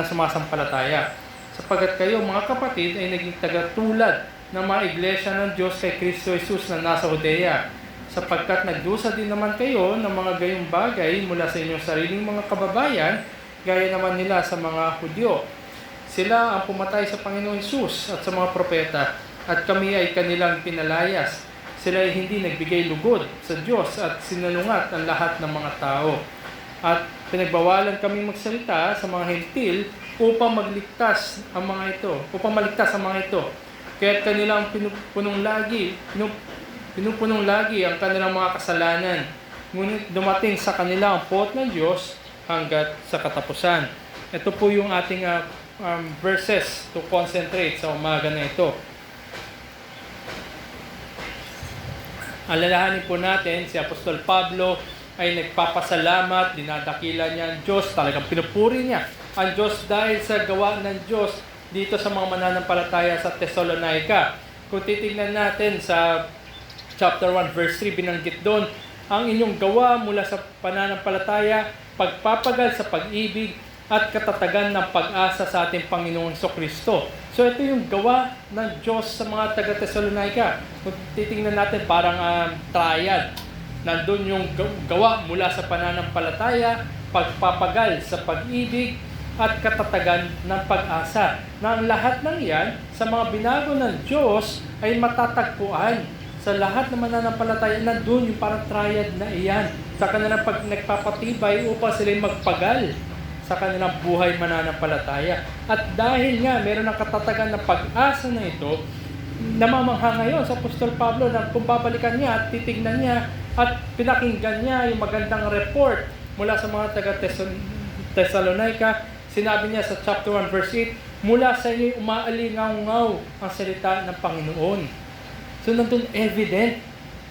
sumasampalataya. Sapagkat kayo mga kapatid ay naging tagatulad ng mga iglesia ng Diyos kay Kristo Jesus na nasa Judea. Sapagkat nagdusa din naman kayo ng mga gayong bagay mula sa inyong sariling mga kababayan, gaya naman nila sa mga Hudyo. Sila ang pumatay sa Panginoon Jesus at sa mga propeta, at kami ay kanilang pinalayas. Sila ay hindi nagbigay lugod sa Diyos at sinalungat ang lahat ng mga tao. At pinagbawalan kami magsalita sa mga hentil upang maligtas ang mga ito, Kaya kanilang pinupunong lagi ang kanilang mga kasalanan. Ngunit dumating sa kanila ang puot ng Diyos hanggat sa katapusan. Ito po yung ating verses to concentrate sa umaga na ito. Alalahanin po natin si Apostol Pablo ay nagpapasalamat, dinadakila niya ang Diyos, talagang pinupuri niya ang Diyos dahil sa gawa ng Diyos dito sa mga mananampalataya sa Thessalonica. Kung titignan natin sa chapter 1 verse 3, binanggit doon, ang inyong gawa mula sa pananampalataya, pagpapagal sa pag-ibig at katatagan ng pag-asa sa ating Panginoong Kristo. So ito yung gawa ng Diyos sa mga taga-Thessalonica. Kung titingnan natin parang triad. Nandun yung gawa mula sa pananampalataya, pagpapagal sa pag-ibig at katatagan ng pag-asa. Na ang lahat ng iyan sa mga binago ng Diyos ay matatagpuan. Sa lahat ng mananampalataya, nandun yung parang triad na iyan. Sa kanilang nagpapatibay upang sila magpagal sa kanilang buhay mananampalataya. At dahil nga meron ng katatagan ng pag-asa na ito, namamangha ngayon sa Apostol Pablo na kung babalikan niya at titignan niya at pinakinggan niya yung magandang report mula sa mga taga-Thessalonica, sinabi niya sa chapter 1 verse 8, mula sa inyo umaalingaw-ngaw ang salita ng Panginoon. So nandun evident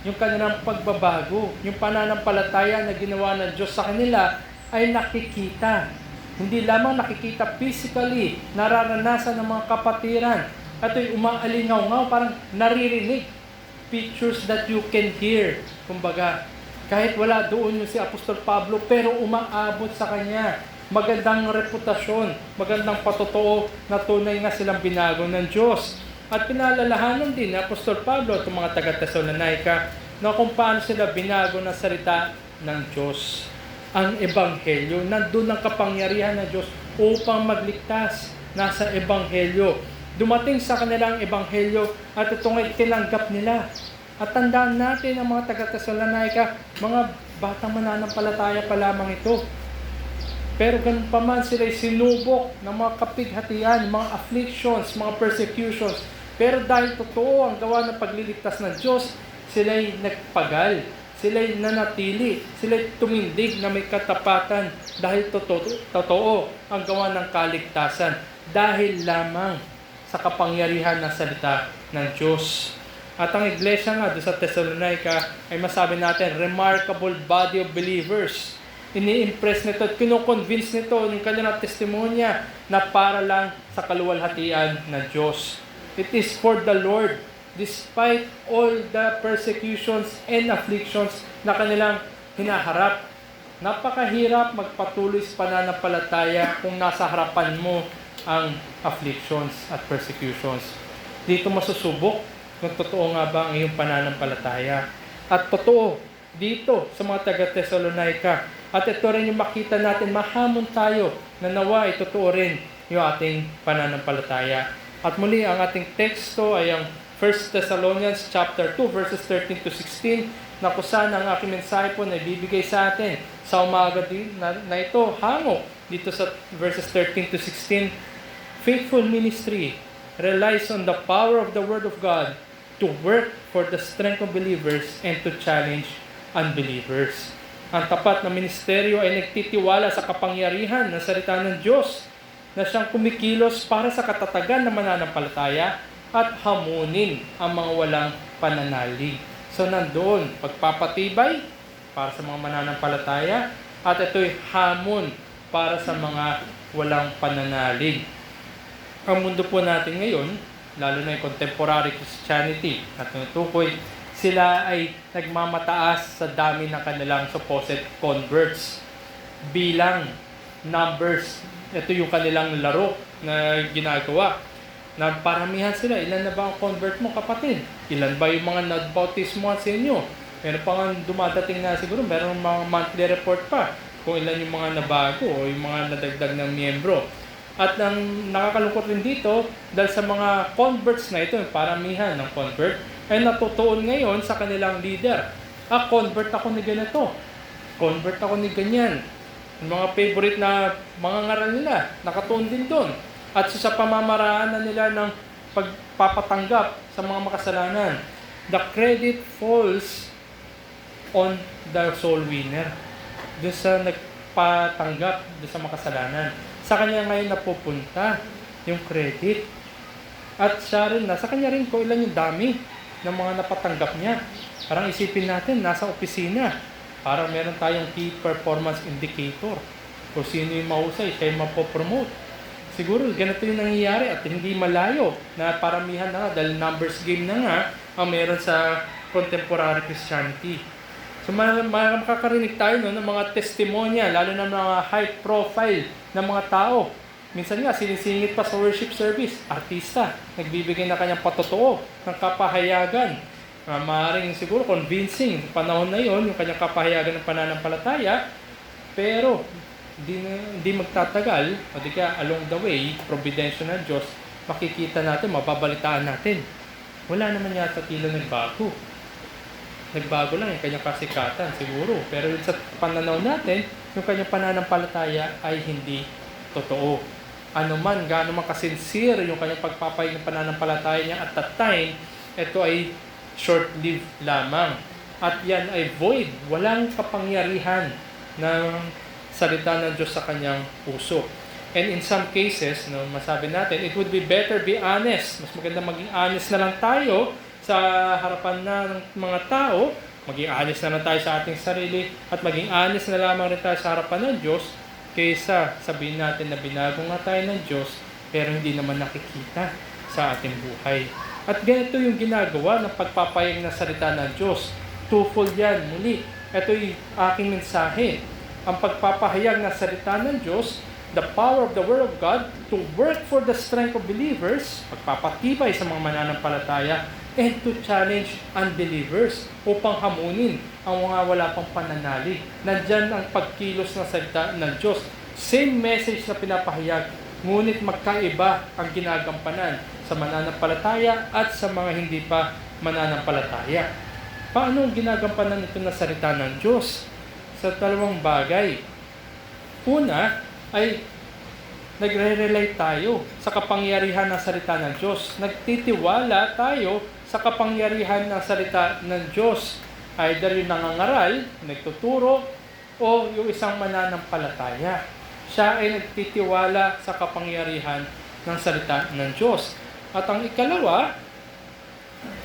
yung kanilang pagbabago, yung pananampalataya na ginawa ng Diyos sa kanila ay nakikita. Hindi lamang nakikita physically, nararanasan ng mga kapatiran. At ito'y umaalingaw-ngaw, parang naririnig. Pictures that you can hear. Kumbaga, kahit wala doon yung si Apostol Pablo, pero umaabot sa kanya. Magandang reputasyon, magandang patotoo na tunay nga silang binago ng Diyos. At pinalalahanan din ni Apostol Pablo at mga taga-Thessalonica na kung paano sila binago ng salita ng Diyos. Ang Ebanghelyo, nandun ang kapangyarihan ng Diyos upang magligtas. Nasa Ebanghelyo. Dumating sa kanilang Ebanghelyo at ito nga'y tinanggap nila. At tandaan natin ang mga taga-Thessalonica, mga batang mananampalataya pa lamang ito. Pero ganun pa man sila'y sinubok ng mga kapighatian, mga afflictions, mga persecutions. Pero dahil totoo ang gawa ng pagliligtas ng Diyos, sila'y nagpagal, sila'y nanatili, sila'y tumindig na may katapatan dahil totoo ang gawa ng kaligtasan. Dahil lamang sa kapangyarihan ng salita ng Diyos. At ang iglesia nga doon sa Thessalonica ay masabi natin, remarkable body of believers. Ini-impress nito at kinoconvince nito ng kanilang testimonya na para lang sa kaluwalhatian ng Diyos. It is for the Lord, despite all the persecutions and afflictions na kanilang hinaharap. Napakahirap magpatuloy sa pananampalataya kung nasa harapan mo ang afflictions at persecutions. Dito masusubok kung totoo nga ba ang iyong pananampalataya. At totoo dito sa mga taga-Thessalonica. At ito rin yung makita natin, mahamon tayo na nawa ay totoo rin yung ating pananampalataya. At muli, ang ating teksto ay ang 1 Thessalonians chapter 2 verses 13 to 16 na kusan ang aking mensahe po na ibibigay sa atin sa umaga din na ito, hango dito sa verses 13 to 16. Faithful ministry relies on the power of the Word of God to work for the strength of believers and to challenge unbelievers. Ang tapat na ministeryo ay nagtitiwala sa kapangyarihan ng salita ng Diyos na siyang kumikilos para sa katatagan ng mananampalataya at hamunin ang mga walang pananalig. So nandoon, pagpapatibay para sa mga mananampalataya at ito'y hamon para sa mga walang pananalig. Ang mundo po natin ngayon, lalo na yung contemporary Christianity at tinutukoy, sila ay nagmamataas sa dami ng kanilang supposed converts. Bilang, numbers, ito yung kanilang laro na ginagawa. Nagparamihan sila, ilan na ba ang convert mo kapatid? Ilan ba yung mga nagbautismohan sa inyo? Meron pa nga dumadating na siguro, meron mga monthly report pa kung ilan yung mga nabago o yung mga nadagdag ng miyembro. At ang nakakalungkot rin dito, dahil sa mga converts na ito, paramihan ng convert, ay natutuon ngayon sa kanilang leader. Convert ako ni ganito. Convert ako ni ganyan. Yung mga favorite na mga ngaral nila, nakatuon din doon. At sa pamamaraan nila ng pagpapatanggap sa mga makasalanan, the credit falls on the soul winner. Doon sa nagpatanggap, doon sa makasalanan. Sa kanya ngayon napupunta yung credit. At siya rin, sa kanya rin kung ilan yung dami ng mga napatanggap niya. Parang isipin natin, nasa opisina. Parang meron tayong key performance indicator. Kung sino yung mahusay, siya yung mapopromote. Siguro ganito yung nangyayari at hindi malayo na paramihan na nga dahil numbers game na nga ang meron sa contemporary Christianity. So makakarinig tayo ng mga testimonya, lalo na mga high profile na mga tao. Minsan nga sinisingit pa sa worship service, artista, nagbibigay na kanyang patotoo ng kapahayagan. Maaaring siguro convincing panahon na yon yung kanyang kapahayagan ng pananampalataya, pero hindi magtatagal, o di kaya along the way, providential ng Diyos, makikita natin, mababalitaan natin. Wala naman yata tila nagbago. Nagbago lang yung kanyang kasikatan siguro. Pero sa pananaw natin, yung kanyang pananampalataya ay hindi totoo. Ano man, gaano man kasincere yung kanyang pagpapahayag ng pananampalataya niya at that time, ito ay short-lived lamang. At yan ay void, walang kapangyarihan ng salita ng Diyos sa kanyang puso. And in some cases, masabi natin, it would be better be honest. Mas maganda maging honest na lang tayo sa harapan ng mga tao, maging honest na lang tayo sa ating sarili, at maging honest na lamang rin tayo sa harapan ng Diyos, kaysa sabihin natin na binago nga tayo ng Diyos pero hindi naman nakikita sa ating buhay. At ganito yung ginagawa ng pagpapahayag ng salita ng Diyos. Twofold yan. Muli, ito yung aking mensahe. Ang pagpapahayag ng salita ng Diyos, the power of the Word of God to work for the strength of believers, pagpapatibay sa mga mananampalataya, and to challenge unbelievers upang hamunin ang mga wala pang pananalig. Nandyan ang pagkilos ng salita ng Diyos. Same message na pinapahayag, ngunit magkaiba ang ginagampanan sa mananampalataya at sa mga hindi pa mananampalataya. Paano ang ginagampanan ito na salita ng Diyos? Sa dalawang bagay. Una ay nagre-rely tayo sa kapangyarihan ng salita ng Diyos. Nagtitiwala tayo sa kapangyarihan ng salita ng Diyos. Either yung nangangaral, nagtuturo, o yung isang mananampalataya. Siya ay nagtitiwala sa kapangyarihan ng salita ng Diyos. At ang ikalawa,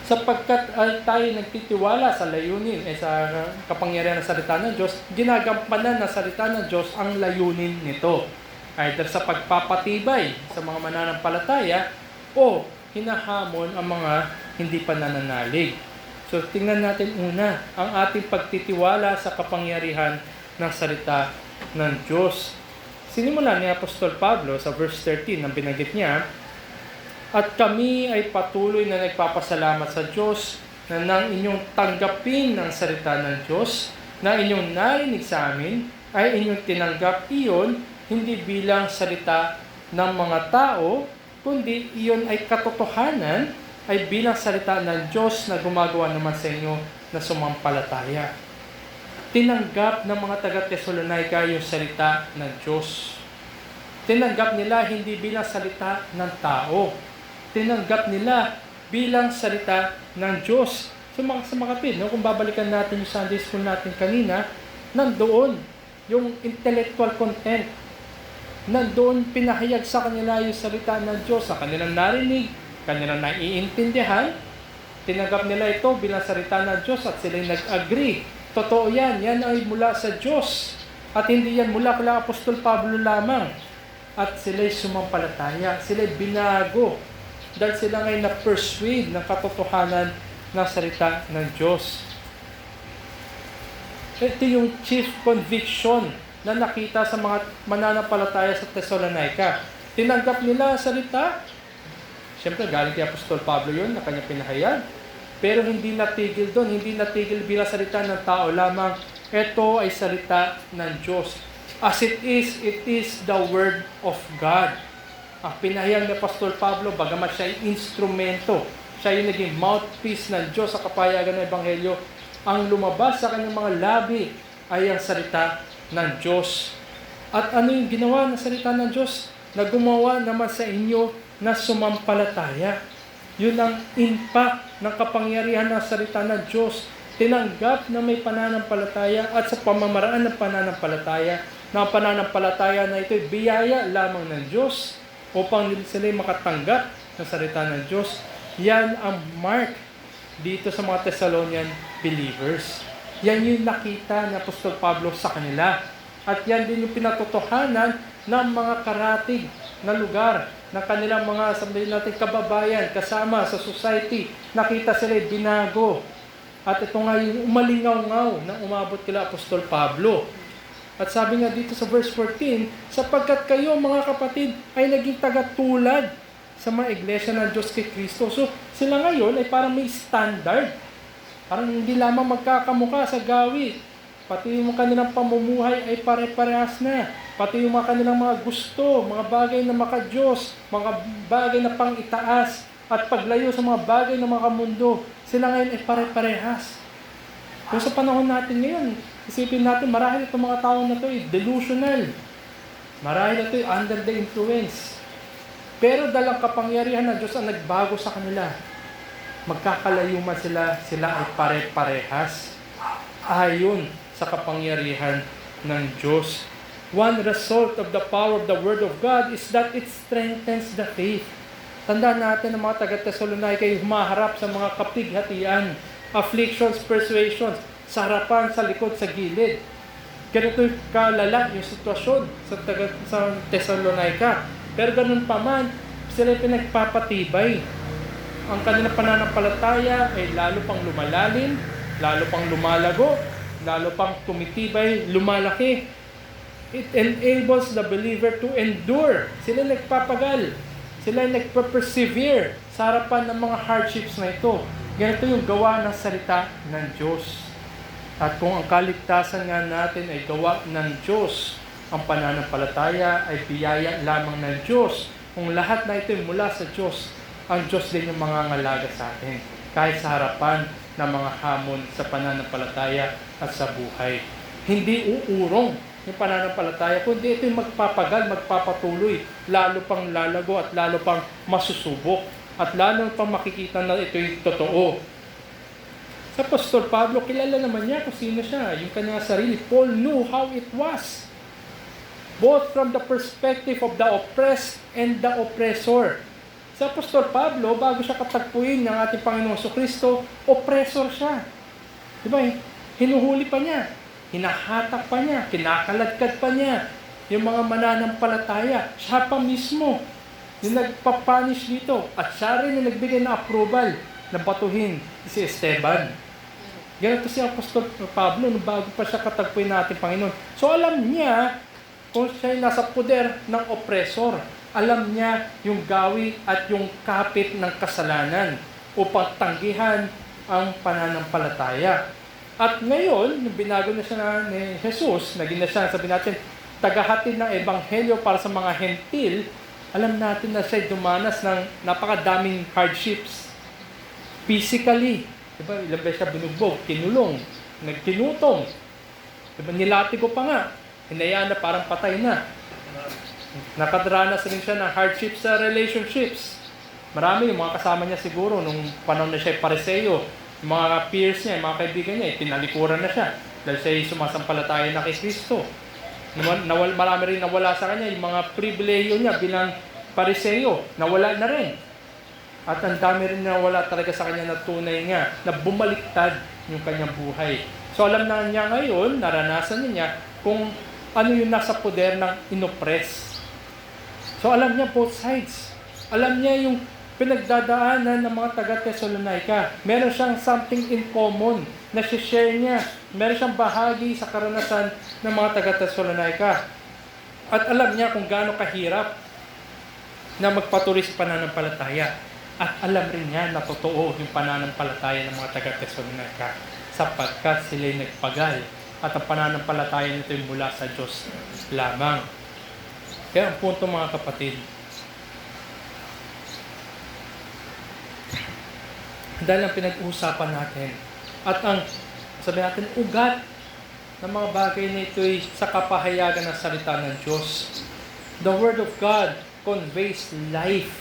sapagkat tayo nagtitiwala sa layunin, sa kapangyarihan ng salita ng Diyos, ginagampanan ng salita ng Diyos ang layunin nito. Either sa pagpapatibay sa mga mananampalataya o hinahamon ang mga hindi pa nananalig. So tingnan natin una ang ating pagtitiwala sa kapangyarihan ng salita ng Diyos. Sinimula ni Apostol Pablo sa verse 13 nang binanggit niya, at kami ay patuloy na nagpapasalamat sa Diyos na nang inyong tanggapin ng salita ng Diyos, na inyong narinig sa amin, ay inyong tinanggap iyon hindi bilang salita ng mga tao, kundi iyon ay katotohanan, ay bilang salita ng Diyos na gumagawa naman sa inyo na sumampalataya. Tinanggap ng mga taga-Thessalonica yung salita ng Diyos. Tinanggap nila hindi bilang salita ng tao. Tinanggap nila bilang salita ng Diyos. So mga kapatid, no, kung babalikan natin yung Sunday School natin kanina, nandoon yung intellectual content. Nandoon pinahayag sa kanila yung salita ng Diyos, sa kanilang narinig, kanilang naiintindihan. Tinanggap nila ito bilang salita ng Diyos at sila'y nag-agree. Totoo yan, yan ay mula sa Diyos. At hindi yan mula kala Apostol Pablo lamang. At sila'y sumampalataya, sila'y binago. Dahil sila ngayon na-persuade ng katotohanan ng salita ng Diyos. Ito yung chief conviction na nakita sa mga mananampalataya sa Thessalonica. Tinanggap nila ang salita. Siyempre, galing kay Apostol Pablo yun na kanya pinahayag. Pero hindi natigil doon. Hindi natigil bilang salita ng tao lamang. Ito ay salita ng Diyos. As it is the Word of God. Ang pinahayag ni Apostol Pablo, bagamat siya ay instrumento, siya ay naging mouthpiece ng Diyos sa kapayagan ng Ebanghelyo, ang lumabas sa kanyang mga labi ay ang salita ng Diyos. At ano yung ginawa ng salita ng Diyos? Na gumawa naman sa inyo na sumampalataya. Yun ang impact ng kapangyarihan ng salita ng Diyos. Tinanggap na may pananampalataya at sa pamamaraan ng pananampalataya, na ang pananampalataya na ito'y biyaya lamang ng Diyos, upang sila makatanggap ng salita ng Diyos. Yan ang mark dito sa mga Thessalonian believers. Yan yung nakita ni Apostol Pablo sa kanila. At yan din yung pinatotohanan ng mga karatig na lugar ng kanilang mga, sabihin natin, kababayan, kasama sa society. Nakita sila binago. At ito nga yung umalingaw-ngaw na umabot kila Apostol Pablo. At sabi nga dito sa verse 14, sapagkat kayo mga kapatid ay naging tagatulad sa mga iglesia ng Diyos kay Kristo. So sila ngayon ay parang may standard. Parang hindi lamang magkakamukha sa gawi. Pati yung kanilang pamumuhay ay pare-parehas na. Pati yung kanilang mga gusto, mga bagay na maka-Diyos, mga bagay na pang-itaas, at paglayo sa mga bagay na makamundo, sila ngayon ay pare-parehas. Kung sa panahon natin ngayon, isipin natin, marahil itong mga tao na ito ay delusional. Marahil ito ay under the influence. Pero dalang kapangyarihan ng Diyos ang nagbago sa kanila. Magkakalayo man sila, sila ay pare-parehas. Ayon sa kapangyarihan ng Diyos. One result of the power of the Word of God is that it strengthens the faith. Tandaan natin ang mga taga-Thessalonica ay humaharap sa mga kapighatian, afflictions, persuasions, sa harapan, sa likod, sa gilid. ganito kalala yung sitwasyon sa Thessalonica. Pero ganun pa man, sila pinagpapatibay. Ang kanilang pananampalataya ay lalo pang lumalalim, lalo pang lumalago, lalo pang tumitibay, lumalaki. It enables the believer to endure. Sila nagpapagal. Sila nagpa-persevere sa harapan ng mga hardships na ito. Ganito yung gawa ng salita ng Diyos. At kung ang kaligtasan nga natin ay gawa ng Diyos, ang pananampalataya ay biyaya lamang ng Diyos. Kung lahat na ito ay mula sa Diyos, ang Diyos din yung mangangalaga sa atin. Kahit sa harapan ng mga hamon sa pananampalataya at sa buhay. Hindi uurong yung pananampalataya, kundi ito yung magpapagal, magpapatuloy, lalo pang lalago at lalo pang masusubok. At lalo pang makikita na ito yung totoo. Sa Pastor Pablo, kilala naman niya kung sino siya, yung kanyang sarili. Paul knew how it was. Both from the perspective of the oppressed and the oppressor. Sa Pastor Pablo, bago siya katagpuin ng ating Panginoong Kristo, oppressor siya. Diba? Hinuhuli pa niya, hinahatak pa niya, kinakaladkad pa niya yung mga mananampalataya. Siya pa mismo yung nagpapunish dito. At siya rin yung nagbigay ng approval na batuhin si Esteban. Ganito si Apostol Pablo nung bago pa siya katagpuin ng ating Panginoon. So alam niya kung siya ay nasa poder ng oppressor. Alam niya yung gawi at yung kapit ng kasalanan upang tanggihan ang pananampalataya. At ngayon, nung binago na siya ni Jesus, naging na siya, sabi natin, tagahatid ng ebanghelyo para sa mga hentil, alam natin na siya dumanas ng napakadaming hardships. Physically, diba, ilang beses siya binugbog, kinulong, nagkinutong, diba, nilatigo pa nga, hinayaan na parang patay na. Nakadaranas rin siya ng hardships sa relationships. Marami yung mga kasama niya siguro nung panahon na siya Pariseo, yung mga peers niya, yung mga kaibigan niya, tinalikuran na siya dahil siya sumasampalataya na kay Kristo. Marami rin nawala sa kanya, yung mga pribilehiyo niya bilang Pariseo, nawala na rin. At ang dami rin nawala talaga sa kanya na tunay nga, na bumaliktad yung kanyang buhay. So alam na niya ngayon, naranasan niya kung ano yung nasa poder ng inoppress. So alam niya both sides. Alam niya yung pinagdadaanan ng mga taga-Thessalonica. Meron siyang something in common na share niya. Meron siyang bahagi sa karanasan ng mga taga-Thessalonica. At alam niya kung gaano kahirap na magpatuloy sa pananampalataya. At alam rin niya na totoo yung pananampalataya ng mga taga-Thessalonica sapagkat sila'y nagpagal at ang pananampalataya nito ay mula sa Diyos lamang. Kaya ang punto mga kapatid, dahil ang pinag-uusapan natin at ang sabi natin ugat ng mga bagay na ito ay sa kapahayagan ng salita ng Diyos. The Word of God conveys life,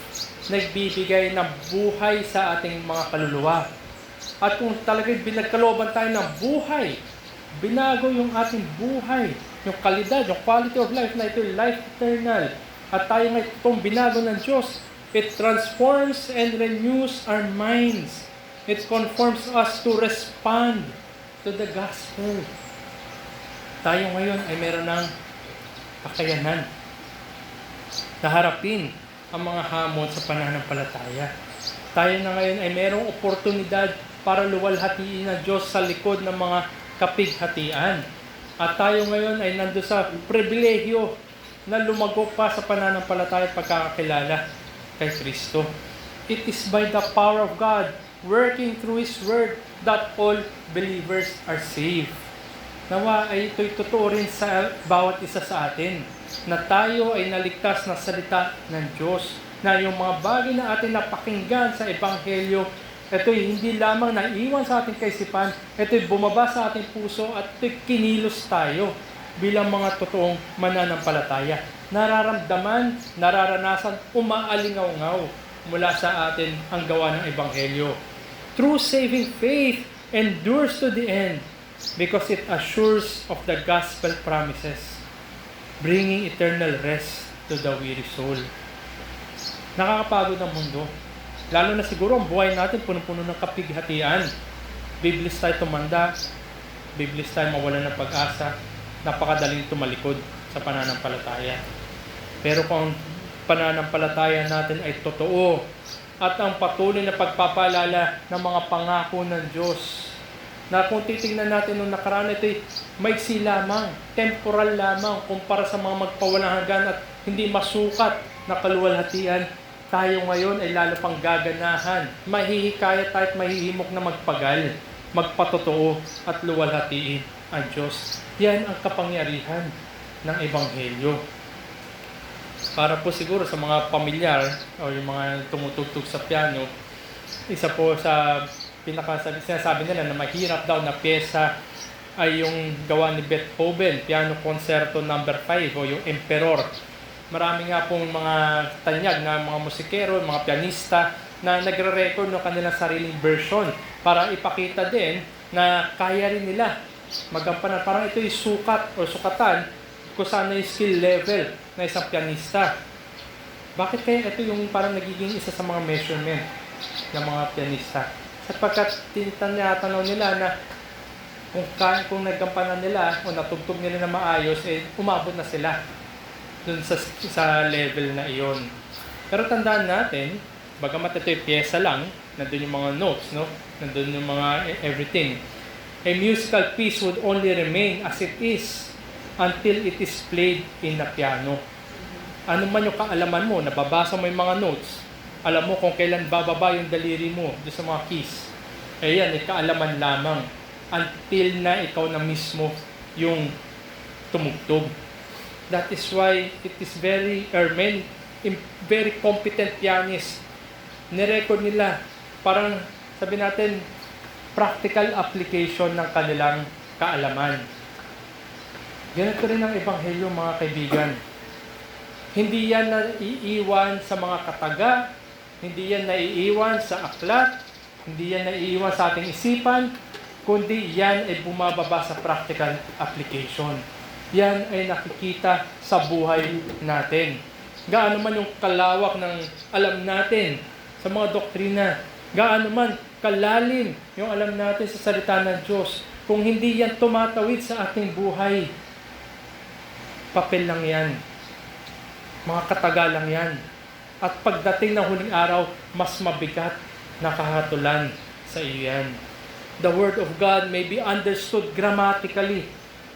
nagbibigay ng buhay sa ating mga kaluluwa. At kung talagang binagkalooban tayo ng buhay, binago yung ating buhay, yung kalidad, yung quality of life na ito, life eternal. At tayo nga itong binago ng Diyos. It transforms and renews our minds. It conforms us to respond to the gospel. Tayo ngayon ay meron ng kakayanan na harapin ang mga hamon sa pananampalataya. Tayo na ngayon ay merong oportunidad para luwalhatiin ng Diyos sa likod ng mga kapighatian. At tayo ngayon ay nandun sa pribilehyo na lumago pa sa pananampalataya at pagkakakilala kay Kristo. It is by the power of God working through His Word that all believers are saved. Nawa ay ito'y totoo rin sa bawat isa sa atin na tayo ay naligtas na salita ng Diyos, na yung mga bagay na atin napakinggan sa Ebanghelyo, ito'y hindi lamang naiwan sa ating kaisipan, ito'y bumaba sa ating puso at ito'y kinilos tayo bilang mga totoong mananampalataya. Nararamdaman, nararanasan, umaalingaw-ngaw mula sa atin ang gawa ng Ebanghelyo. True saving faith endures to the end because it assures of the gospel promises, bringing eternal rest to the weary soul. Nakakapagod ang mundo. Lalo na siguro ang buhay natin puno-puno ng kapighatian. Biblis tayo tumanda, biblis tayo mawalan ng pag-asa, napakadaling tumalikod sa pananampalataya. Pero kung pananampalataya natin ay totoo at ang patuloy na pagpapaalala ng mga pangako ng Diyos, na kung titingnan natin nung nakaraan, ito ay maiksi lamang, temporal lamang kumpara sa mga magpawalang hanggan at hindi masukat na kaluwalhatian, tayo ngayon ay lalo pang gaganahan. Mahihikayat tayo at mahihimok na magpagal, magpatotoo at luwalhatiin ang Diyos. Yan ang kapangyarihan ng Ebanghelyo. Para po siguro sa mga pamilyar o yung mga tumutugtog sa piano, isa po sa sinasabi nila na mahirap daw na pyesa ay yung gawa ni Beethoven, Piano Concerto No. 5 o yung Emperor. Marami nga pong mga tanyag na mga musikero, mga pianista na nagre-record ng kanilang sariling version para ipakita din na kaya rin nila magampanan. Parang ito yung sukat o sukatan kung saan yung skill level na isang pianista. Bakit kaya ito yung parang nagiging isa sa mga measurement ng mga pianista? Sapagkat tinatanaw nila na kung naggampanan nila o natugtog nila na maayos, umabot na sila dun sa level na iyon. Pero tandaan natin, bagamat ito yung pyesa lang, nandun yung mga notes, no? Nandun yung mga everything. A musical piece would only remain as it is until it is played in the piano. Ano man yung kaalaman mo, nababasa mo yung mga notes, alam mo kung kailan bababa yung daliri mo doon sa mga keys. Yan, kaalaman lamang until na ikaw na mismo yung tumugtog. That is why it is very competent pianists. Nirecord nila, parang sabi natin, practical application ng kanilang kaalaman. Ganito rin ang Ebanghelyo, mga kaibigan. Hindi yan naiiwan sa mga kataga, hindi yan naiiwan sa aklat, hindi yan naiiwan sa ating isipan, kundi yan ay bumababa sa practical application. Yan ay nakikita sa buhay natin. Gaano man yung kalawak ng alam natin sa mga doktrina, gaano man kalalim yung alam natin sa salita ng Diyos, kung hindi yan tumatawid sa ating buhay, papel lang yan. Mga kataga lang yan. At pagdating ng huling araw, mas mabigat na kahatulan sa iyo yan. The Word of God may be understood grammatically.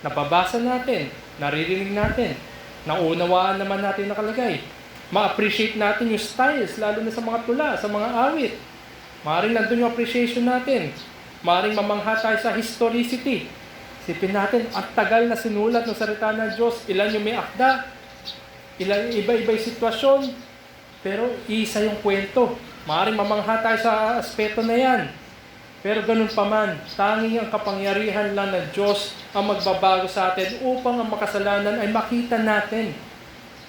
Nababasa natin, naririnig natin, naunawaan naman natin nakalagay. Ma-appreciate natin yung styles, lalo na sa mga tula, sa mga awit. Maaaring nandun yung appreciation natin. Maaaring mamangha tayo sa historicity. Sipin natin, ang tagal na sinulat ng salita ng Diyos, ilan yung may akda, ilan iba-iba yung sitwasyon, pero isa yung kwento. Maaaring mamangha tayo sa aspeto na yan. Pero ganun pa man, tanging ang kapangyarihan lang ng Diyos ang magbabago sa atin upang ang makasalanan ay makita natin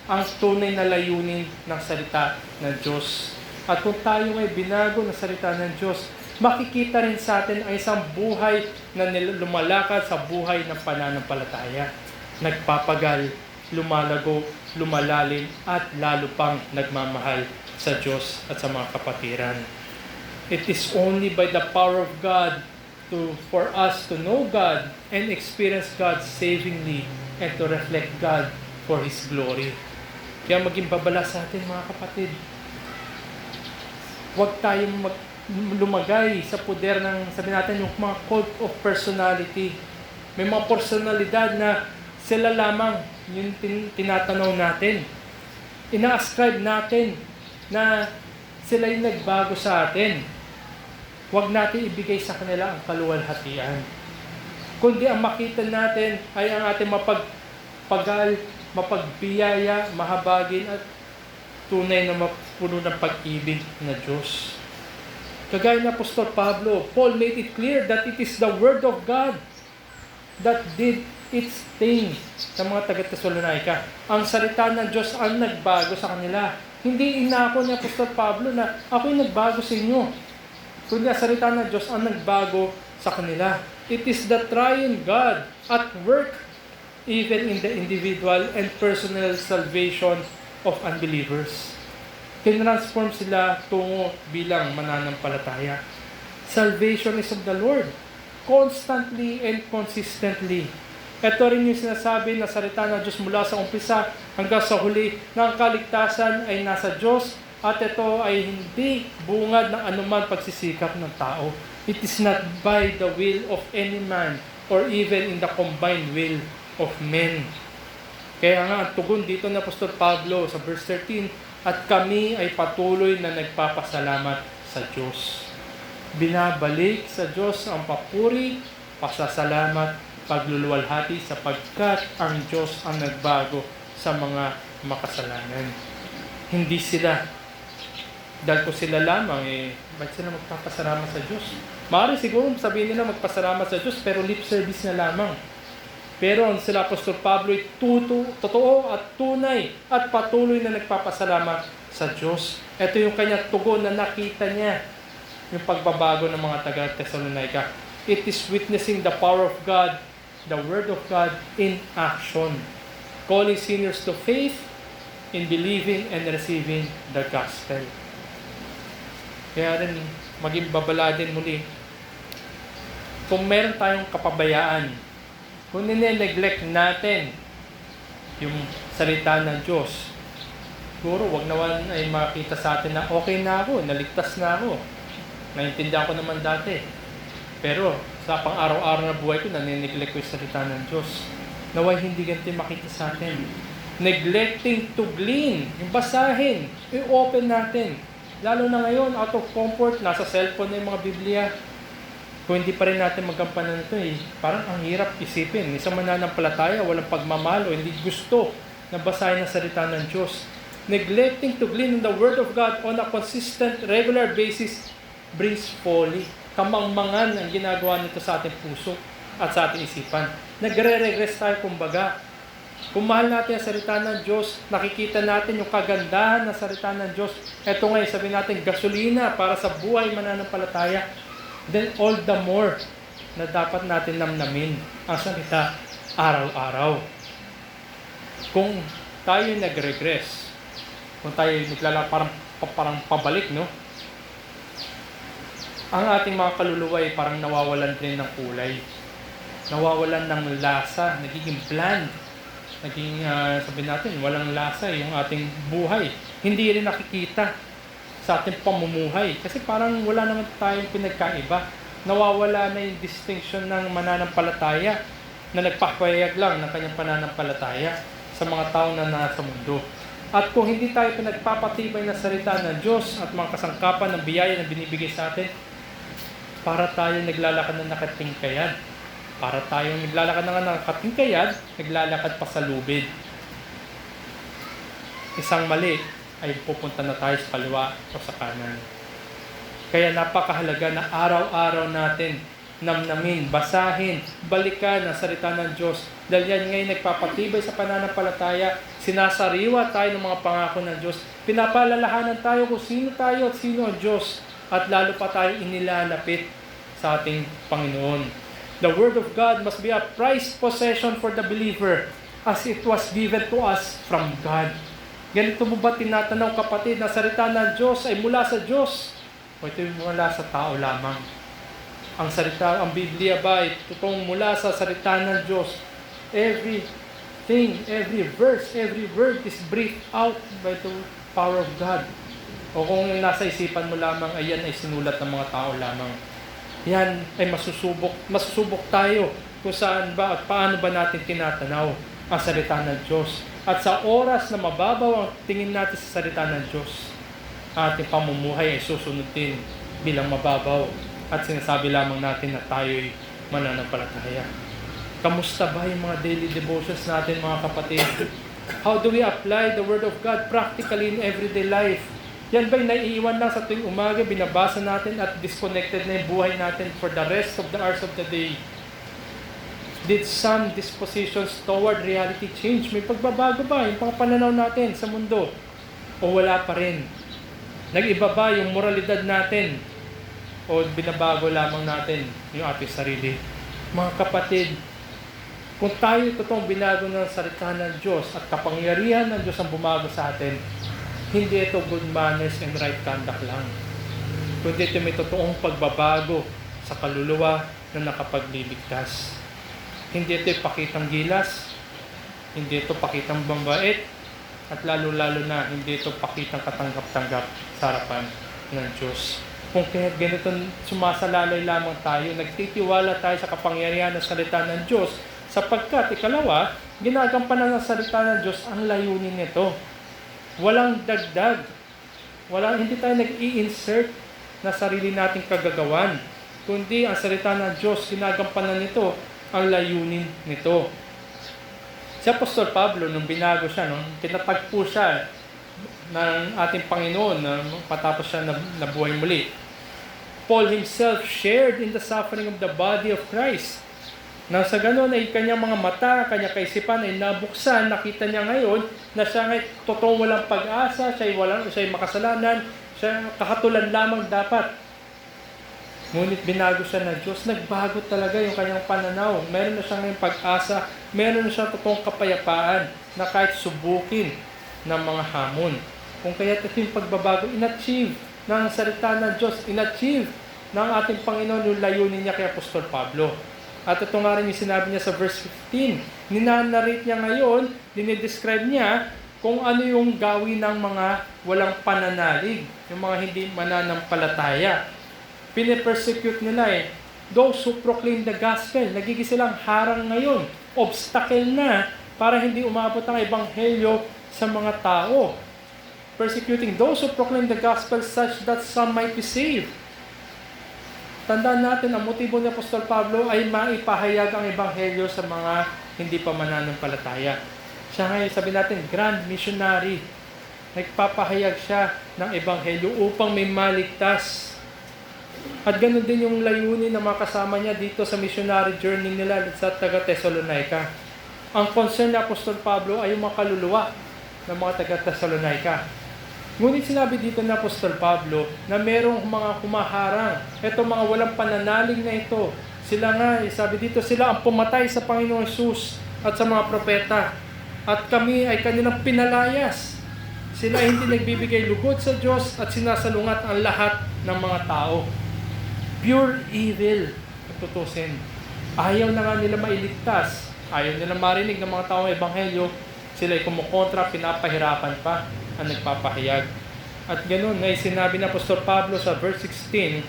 ang tunay na layunin ng salita ng Diyos. At kung tayo ay binago ng salita ng Diyos, makikita rin sa atin ang isang buhay na lumalakad sa buhay ng pananampalataya. Nagpapagal, lumalago, lumalalim, at lalo pang nagmamahal sa Diyos at sa mga kapatiran. It is only by the power of God for us to know God and experience God savingly and to reflect God for His glory. Kaya maging babala sa atin, mga kapatid. Huwag tayong lumagay sa poder ng, sabi natin, yung mga cult of personality. May mga personalidad na sila lamang yung tinatanaw natin. Ina-ascribe natin na sila yung nagbago sa atin. Huwag natin ibigay sa kanila ang kaluwalhatian. Kundi ang makita natin ay ang ating mapagpagal, mapagbiyaya, mahabagin at tunay na mapuno ng pag-ibig na Diyos. Kagaya ng Apostol Pablo, Paul made it clear that it is the Word of God that did its thing sa mga taga-Thessalonica. Ang salita ng Diyos ang nagbago sa kanila. Hindi inako ni Apostol Pablo na ako'y nagbago sa inyo. Kundi ang salita ng Diyos ang nagbago sa kanila. It is the triune God at work even in the individual and personal salvation of unbelievers. Tinransform sila tungo bilang mananampalataya. Salvation is of the Lord, constantly and consistently. Ito rin yung sinasabi na salita ng Diyos mula sa umpisa hanggang sa huli na ang kaligtasan ay nasa Diyos at ito ay hindi bungad ng anuman pagsisikap ng tao. It is not by the will of any man or even in the combined will of men. Kaya nga ang tugon dito ng Apostol Pablo sa verse 13, at kami ay patuloy na nagpapasalamat sa Diyos. Binabalik sa Diyos ang papuri, pasasalamat, pagluluwalhati sapagkat ang Diyos ang nagbago sa mga makasalanan. Hindi sila, dahil kung sila lamang, ba't sila magpapasalamat sa Diyos? Maaari siguro sabihin nila magpasalamat sa Diyos, pero lip service na lamang. Pero ang sila Apostol Pablo ay totoo at tunay at patuloy na nagpapasalamat sa Diyos. Ito yung kanyang tugon na nakita niya, yung pagbabago ng mga taga-Thessalonica. It is witnessing the power of God, the Word of God in action. Calling sinners to faith in believing and receiving the gospel. Kaya rin, maging babala din muli. Kung meron tayong kapabayaan, kung nine-neglect natin yung salita ng Diyos, siguro wag naman ay makita sa atin na okay na ako, naligtas na ako. Naintindihan ko naman dati. Pero sa pang-araw-araw na buhay ko, nane-neglect ko yung salita ng Diyos. Naway hindi ganito makita sa atin. Neglecting to glean, yung basahin, i-open natin. Lalo na ngayon, out of comfort, nasa cellphone na yung mga Biblia. Kung hindi pa rin natin magampanan ito parang ang hirap isipin. Isang mananampalataya, walang pagmamahal o hindi gusto na basahin ang salita ng Diyos. Neglecting to glean in the Word of God on a consistent, regular basis brings folly. Kamangmangan ang ginagawa nito sa ating puso at sa ating isipan. Nagre-regress tayo kumbaga. Kung mahal natin ang salita ng Diyos, nakikita natin yung kagandahan ng salita ng Diyos. Ito ngayon, sabihin natin, gasolina para sa buhay mananampalataya. Then all the more na dapat natin namnamin ang salita araw-araw. Kung tayo nag-regress, kung tayo parang pabalik, no? Ang ating mga kaluluwa ay parang nawawalan din ng kulay. Nawawalan ng lasa, nagiging bland. Naging, sabihin natin, walang lasa yung ating buhay. Hindi rin nakikita sa ating pamumuhay. Kasi parang wala naman tayong pinagkaiba. Nawawala na yung distinction ng mananampalataya na nagpapayag lang ng kanyang pananampalataya sa mga tao na nasa mundo. At kung hindi tayo pinagpapatibay na salita ng Diyos at mga kasangkapan ng biyaya na binibigay sa atin, para tayo naglalakad na nakatingkayad. Para tayong naglalakad na nakatingkayad, naglalakad pa sa lubid. Isang mali ay pupunta na tayo sa kaliwa o sa kanan. Kaya napakahalaga na araw-araw natin namnamin, basahin, balikan ang salita ng Diyos. Dahil yan ngayon nagpapatibay sa pananampalataya, sinasariwa tayo ng mga pangako ng Diyos. Pinapalalahanan tayo kung sino tayo at sino ang Diyos. At lalo pa tayo inilalapit sa ating Panginoon. The Word of God must be a prized possession for the believer as it was given to us from God. Ganito mo ba tinatanong kapatid na salita ng Diyos ay mula sa Diyos o ito mula sa tao lamang? Ang salita, ang Biblia ba ay totoong mula sa salita ng Diyos? Everything, every verse, every word is breathed out by the power of God. O kung nasa isipan mo lamang, ayan ay sinulat ng mga tao lamang. Yan ay masusubok tayo kung saan ba at paano ba natin tinatanaw ang salita ng Diyos. At sa oras na mababaw ang tingin natin sa salita ng Diyos, ating pamumuhay ay susunod din bilang mababaw at sinasabi lamang natin na tayo ay mananampalataya. Kamusta ba yung mga daily devotions natin, mga kapatid? How do we apply the Word of God practically in everyday life? Yan ba'y naiiwan lang sa tuwing umaga, binabasa natin at disconnected na yung buhay natin for the rest of the hours of the day? Did some dispositions toward reality change? May pagbabago ba yung pananaw natin sa mundo? O wala pa rin? Nag-iba ba yung moralidad natin? O binabago lamang natin yung ating sarili? Mga kapatid, kung tayo totoong binago ng salita ng Diyos at kapangyarihan ng Diyos ang bumago sa atin, hindi ito good manners and right conduct lang. Kundi ito may totoong pagbabago sa kaluluwa na nakapagliligtas. Hindi ito ipakitang gilas, hindi ito pakitang bambait, at lalo-lalo na hindi ito pakitang katanggap-tanggap sa harapan ng Diyos. Kung kaya ganito sumasalalay lamang tayo, nagtitiwala tayo sa kapangyarihan ng salita ng Diyos, sapagkat, ikalawa, ginagampanan ng salita ng Diyos ang layunin nito. Walang dagdag. Hindi tayo nag-i-insert na sarili nating kagagawan, kundi ang salita ng Diyos, ginagampanan nito ang layunin nito. Si Apostol Pablo, nung binago siya, nung tinatagpo siya ng ating Panginoon, patapos siya nabuhay muli, Paul himself shared in the suffering of the body of Christ. Nang sa ganun ay kanyang mga mata, kanyang kaisipan ay nabuksan, nakita niya ngayon na siya ay totoong walang pag-asa, siya ay makasalanan, siya kahatulan lamang dapat. Ngunit binago siya ng Diyos, nagbago talaga yung kanyang pananaw. Meron na siya ngayong pag-asa, meron na siya totoong kapayapaan na kahit subukin ng mga hamon. Kung kaya ito yung pagbabago, in-achieve ng salita ng Diyos, in-achieve ng ating Panginoon yung layunin niya kay Apostol Pablo. At ito nga rin yung sinabi niya sa verse 15. Ninanarrate niya ngayon, dinidescribe niya kung ano yung gawin ng mga walang pananalig, yung mga hindi mananampalataya. Pinipersecute nila those who proclaim the gospel. Nagiging silang harang ngayon, obstacle na para hindi umabot ang ebanghelyo sa mga tao. Persecuting those who proclaim the gospel such that some might be saved. Tandaan natin, ang motibo ni Apostol Pablo ay maipahayag ang ebanghelyo sa mga hindi pa mananampalataya. Siya ngayon, sabi natin, grand missionary. Nagpapahayag siya ng ebanghelyo upang may maligtas. At ganoon din yung layunin ng mga kasama niya dito sa missionary journey nila sa taga-Thessalonica. Ang concern ni Apostol Pablo ay yung mga kaluluwa ng mga taga-Thessalonica. Ngunit sinabi dito ni Apostol Pablo na merong mga humaharang. Ito mga walang pananalig na ito. Sila nga, sabi dito, sila ang pumatay sa Panginoong Jesus at sa mga propeta. At kami ay kanilang pinalayas. Sila ay hindi nagbibigay lugod sa Diyos at sinasalungat ang lahat ng mga tao. Pure evil, tutusin. Ayaw na nga nila mailigtas. Ayaw nila marinig ng mga taong ebanghelyo. Sila ay kumukontra, pinapahirapan pa ang nagpapahayag. At ganoon ay sinabi ng Apostol Pablo sa verse 16,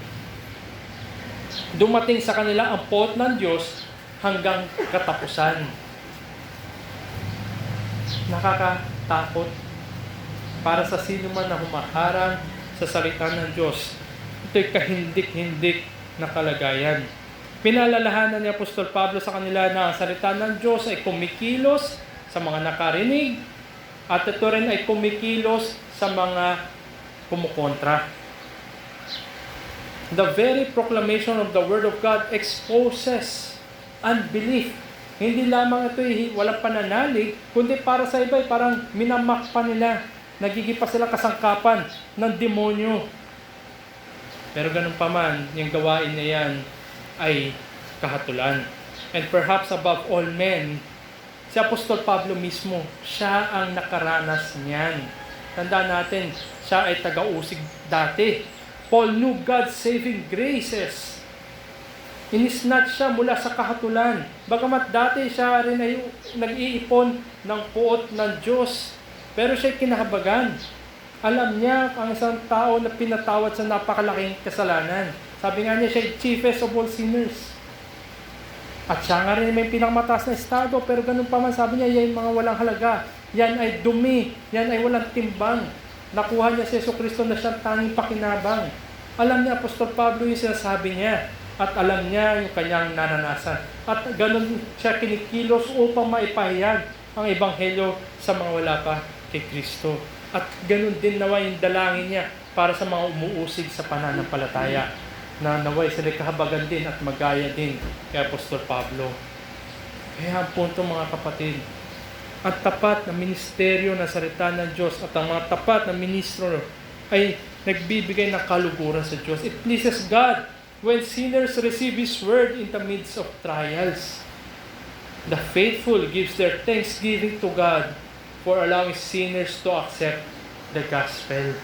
dumating sa kanila ang poot ng Diyos hanggang katapusan. Nakakatakot para sa sino man na humaharang sa salita ng Diyos. Ito'y kahindik-hindik na kalagayan. Pinalalahanan ni Apostol Pablo sa kanila na ang salita ng Diyos ay kumikilos sa mga nakarinig at ito rin ay kumikilos sa mga kumukontra. The very proclamation of the Word of God exposes unbelief. Hindi lamang ito walang pananalig, kundi para sa iba parang minamak pa nila. Nagigipa sila kasangkapan ng demonyo. Pero ganun pa man, yung gawain na yan ay kahatulan. And perhaps above all men, si Apostol Pablo mismo, siya ang nakaranas niyan. Tandaan natin, siya ay taga-usig dati. Paul knew God's saving graces. Inisnat siya mula sa kahatulan. Bagamat dati siya rin ay nag-iipon ng puot ng Diyos. Pero siya kinahabagan. Alam niya ang isang tao na pinatawad sa napakalaking kasalanan. Sabi nga niya, siya ay chiefest of all sinners. At siya nga rin may pinakamataas na estado, pero ganun pa man sabi niya, yan mga walang halaga. Yan ay dumi, yan ay walang timbang. Nakuha niya si Jesucristo na siyang tanging pakinabang. Alam niya, Apostol Pablo yung sinasabi niya. At alam niya yung kanyang naranasan. At ganun siya kinikilos upang maipahayag ang ebanghelyo sa mga wala pa kay Kristo. At ganun din nawa yung dalangin niya para sa mga umuusig sa pananampalataya. Na naway sila kahabagan din at magaya din kay Apostol Pablo. Kaya ang punto mga kapatid, ang tapat na ministeryo ng salita ng Diyos at ang mga tapat na ministro ay nagbibigay ng kaluguran sa Diyos. It pleases God when sinners receive His word in the midst of trials. The faithful gives their thanksgiving to God for allowing sinners to accept the gospel.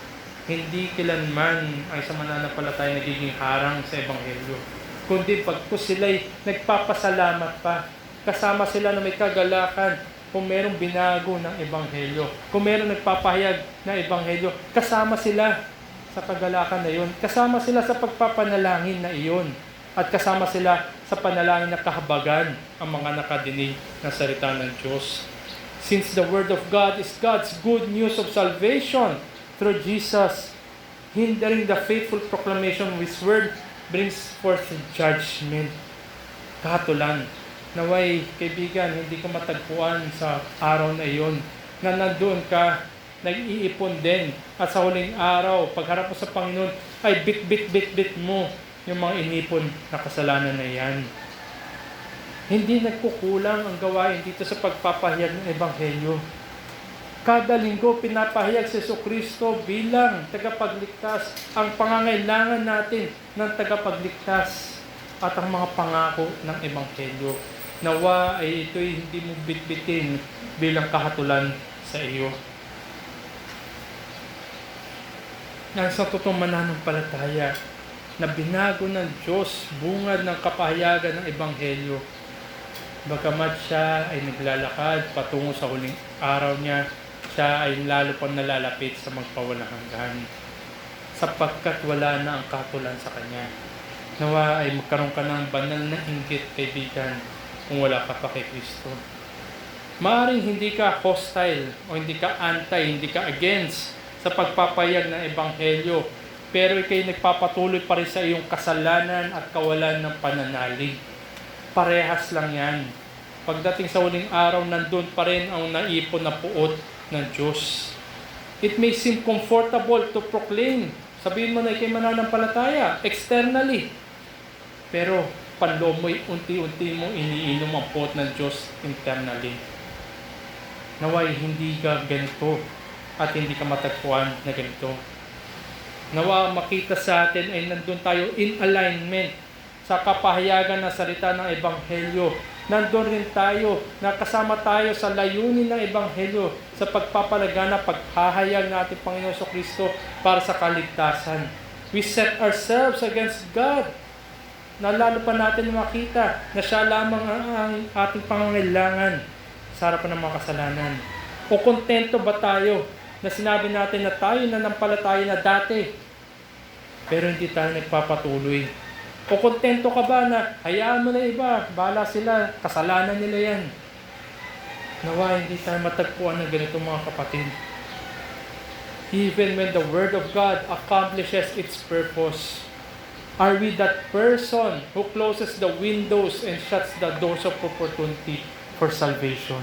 Hindi kilanman ang isang mananampalataya nagiging harang sa ebanghelyo. Kundi pagko sila'y nagpapasalamat pa Kasama sila na may kagalakan kung merong binago ng Ebanghelyo. Kung merong nagpapahayag ng Ebanghelyo, kasama sila sa kagalakan na iyon. Kasama sila sa pagpapanalangin na iyon. At kasama sila sa panalangin na kahabagan ang mga nakadinig ng salita ng Diyos. Since the Word of God is God's good news of salvation through Jesus, hindering the faithful proclamation of His Word brings forth judgment. Kahatulan. Naway, kaibigan, hindi ka matagpuan sa araw na iyon na nandoon ka, nag-iipon din. At sa huling araw, pagharap mo sa Panginoon, ay bit mo yung mga inipon na kasalanan na yan. Hindi nagkukulang ang gawain dito sa pagpapahayag ng Ebanghelyo. Kada linggo, pinapahayag si Jesucristo bilang tagapagligtas ang pangangailangan natin ng tagapagligtas at ang mga pangako ng Ebanghelyo. Nawa ay ito'y hindi mo bitbitin bilang kahatulan sa iyo. Nasa totoong mananampalataya na binago ng Diyos bungad ng kapahayagan ng Ebanghelyo. Bagamat siya ay naglalakad patungo sa huling araw niya, siya ay lalo pang nalalapit sa magpawalang hanggan. Sapagkat wala na ang katulan sa Kanya. Nawa ay magkaroon ka ng banal na inggit, kaibigan, kung wala ka pa kay Kristo. Maaring hindi ka hostile o hindi ka anti, hindi ka against sa pagpapayag ng Ebanghelyo, pero ikay nagpapatuloy pa rin sa iyong kasalanan at kawalan ng pananalig. Parehas lang yan. Pagdating sa huling araw, nandun pa rin ang naipon na puot ng Diyos. It may seem comfortable to proclaim. Sabihin mo na ikay mananampalataya, externally. Pero panloob mo'y unti-unti mo iniinom ang puot ng Diyos internally. Naway hindi ka ganito at hindi ka matagpuan na ganito. Nawa makita sa atin ay nandun tayo in alignment sa kapahayagan ng salita ng Ebanghelyo. Nandun rin tayo, nakasama tayo sa layunin ng Ebanghelyo sa pagpapalagana, paghahayag ng ating Panginoon Jesucristo para sa kaligtasan. We set ourselves against God. Nalalo pa natin makita na siya lamang ang ating pangangailangan sa harapan ng mga kasalanan. O kontento ba tayo na sinabi natin na tayo nanampalataya na dati, pero hindi tayo nagpapatuloy? O kontento ka ba na hayaan mo na iba, bahala sila, kasalanan nila yan? Nawa hindi tayo matagpuan ng ganito mga kapatid. Even when the Word of God accomplishes its purpose, are we that person who closes the windows and shuts the doors of opportunity for salvation?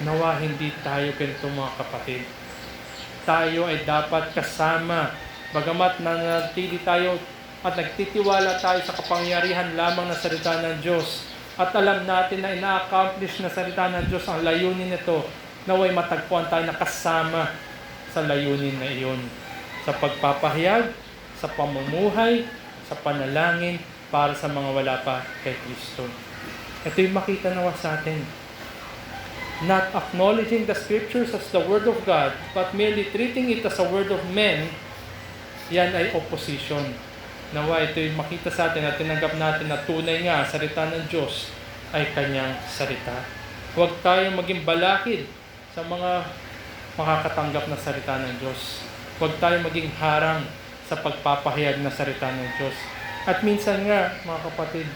Nawa hindi tayo ganito mga kapatid. Tayo ay dapat kasama, bagamat nanatili tayo at nagtitiwala tayo sa kapangyarihan lamang ng salita ng Diyos, at alam natin na ina-accomplish na salita ng Diyos ang layunin nito, naway matagpuan tayo na kasama sa layunin na iyon, sa pagpapahayag, sa pamumuhay, sa panalangin para sa mga wala pa kay Kristo. Ito yung makita nawa sa atin. Not acknowledging the Scriptures as the Word of God, but merely treating it as a word of men, yan ay opposition. Nawa ito yung makita sa atin at tinanggap natin na tunay nga salita ng Diyos ay Kanyang salita. Huwag tayong maging balakid sa mga makakatanggap na salita ng Diyos. Huwag tayong maging harang sa pagpapahayag na salita ng Diyos. At minsan nga, mga kapatid,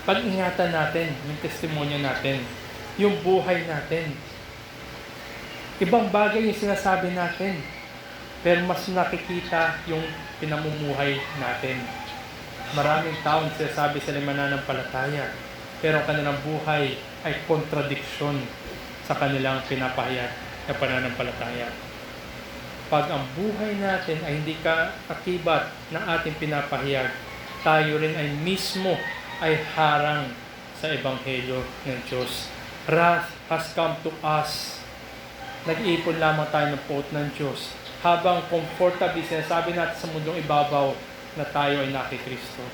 pag-ingatan natin yung testimonya natin, yung buhay natin. Ibang bagay yung sinasabi natin, pero mas nakikita yung pinamumuhay natin. Maraming taon sinasabi sila mananampalataya, pero ang kanilang buhay ay kontradiksyon sa kanilang pinapahayag na pananampalataya. Pag ang buhay natin ay hindi kaakibat ng ating pinapahayag, tayo rin ay mismo ay harang sa Ebanghelyo ng Diyos. Wrath has come to us. Nag-iipon lamang tayo ng puot ng Diyos habang comfortably sinasabi natin sa mundong ibabaw na tayo ay nakikristo.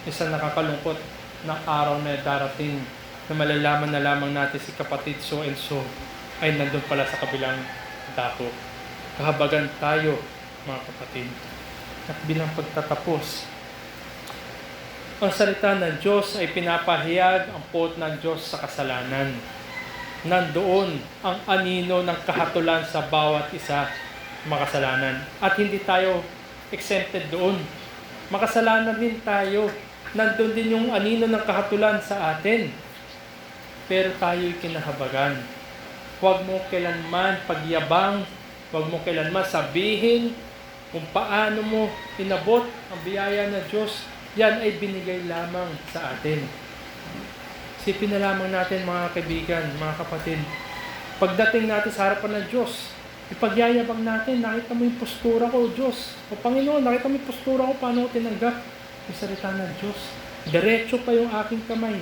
Isang nakakalungkot na araw na darating na malalaman na lamang natin si kapatid so and so ay nandun pala sa kabilang dako. Kahabagan tayo, mga kapatid. At bilang pagtatapos, Ang salita ng Diyos ay pinapahayag ang puot ng Diyos sa kasalanan. Nandoon ang anino ng kahatulan sa bawat isa makasalanan. At hindi tayo exempted doon. Makasalanan din tayo. Nandun din yung anino ng kahatulan sa atin. Pero tayo'y kinahabagan. Huwag mo kailanman pagyabang, huwag mo kailanman sabihin kung paano mo inabot ang biyaya ng Diyos. Yan ay binigay lamang sa atin. Isipin na lamang natin mga kaibigan, mga kapatid. Pagdating natin sa harapan ng Diyos, ipagyayabang natin, nakita mo yung postura ko, Diyos. O Panginoon, nakita mo yung postura ko, paano ko tinanggap yung salita ng Diyos. Diretso pa yung aking kamay.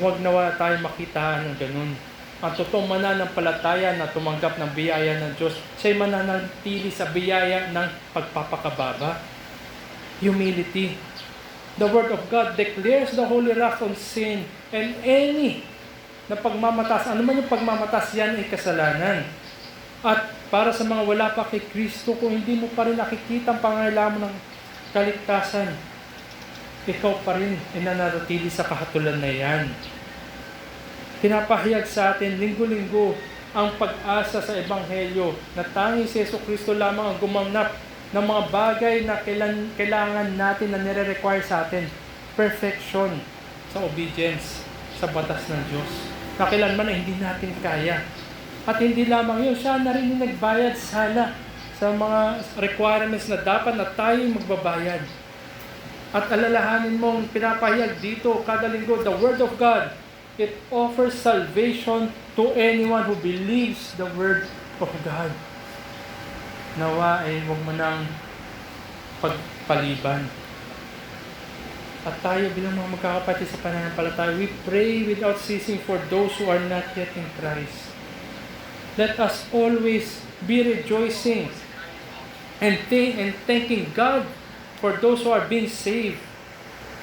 Huwag nawa tayo makita ng ganun. Ang totoong mananampalataya na tumanggap ng biyaya ng Diyos, siya'y mananatili sa biyaya ng pagpapakababa. Humility. The Word of God declares the holy wrath on sin and any na pagmamatas. Ano man yung pagmamatas, yan ay kasalanan. At para sa mga wala pa kay Kristo, kung hindi mo pa rin nakikita ang pangailangan ng kaligtasan, ikaw pa rin ay nananatili sa kahatulan na yan. Pinapahayag sa atin linggo-linggo ang pag-asa sa Ebanghelyo na tanging si Yesu Kristo lamang ang gumanap ng mga bagay na kailangan natin na nire-require sa atin. Perfection sa obedience sa batas ng Diyos. Na kailanman na hindi natin kaya. At hindi lamang yun, siya na rin yung nagbayad sana sa mga requirements na dapat na tayo magbabayad. At alalahanin mong pinapahayag dito kada linggo, the Word of God, it offers salvation to anyone who believes the Word of God. Nawa ay huwag mo nang pagpaliban. At tayo bilang mga magkakapatid sa pananampalataya, we pray without ceasing for those who are not yet in Christ. Let us always be rejoicing and thanking God for those who are being saved,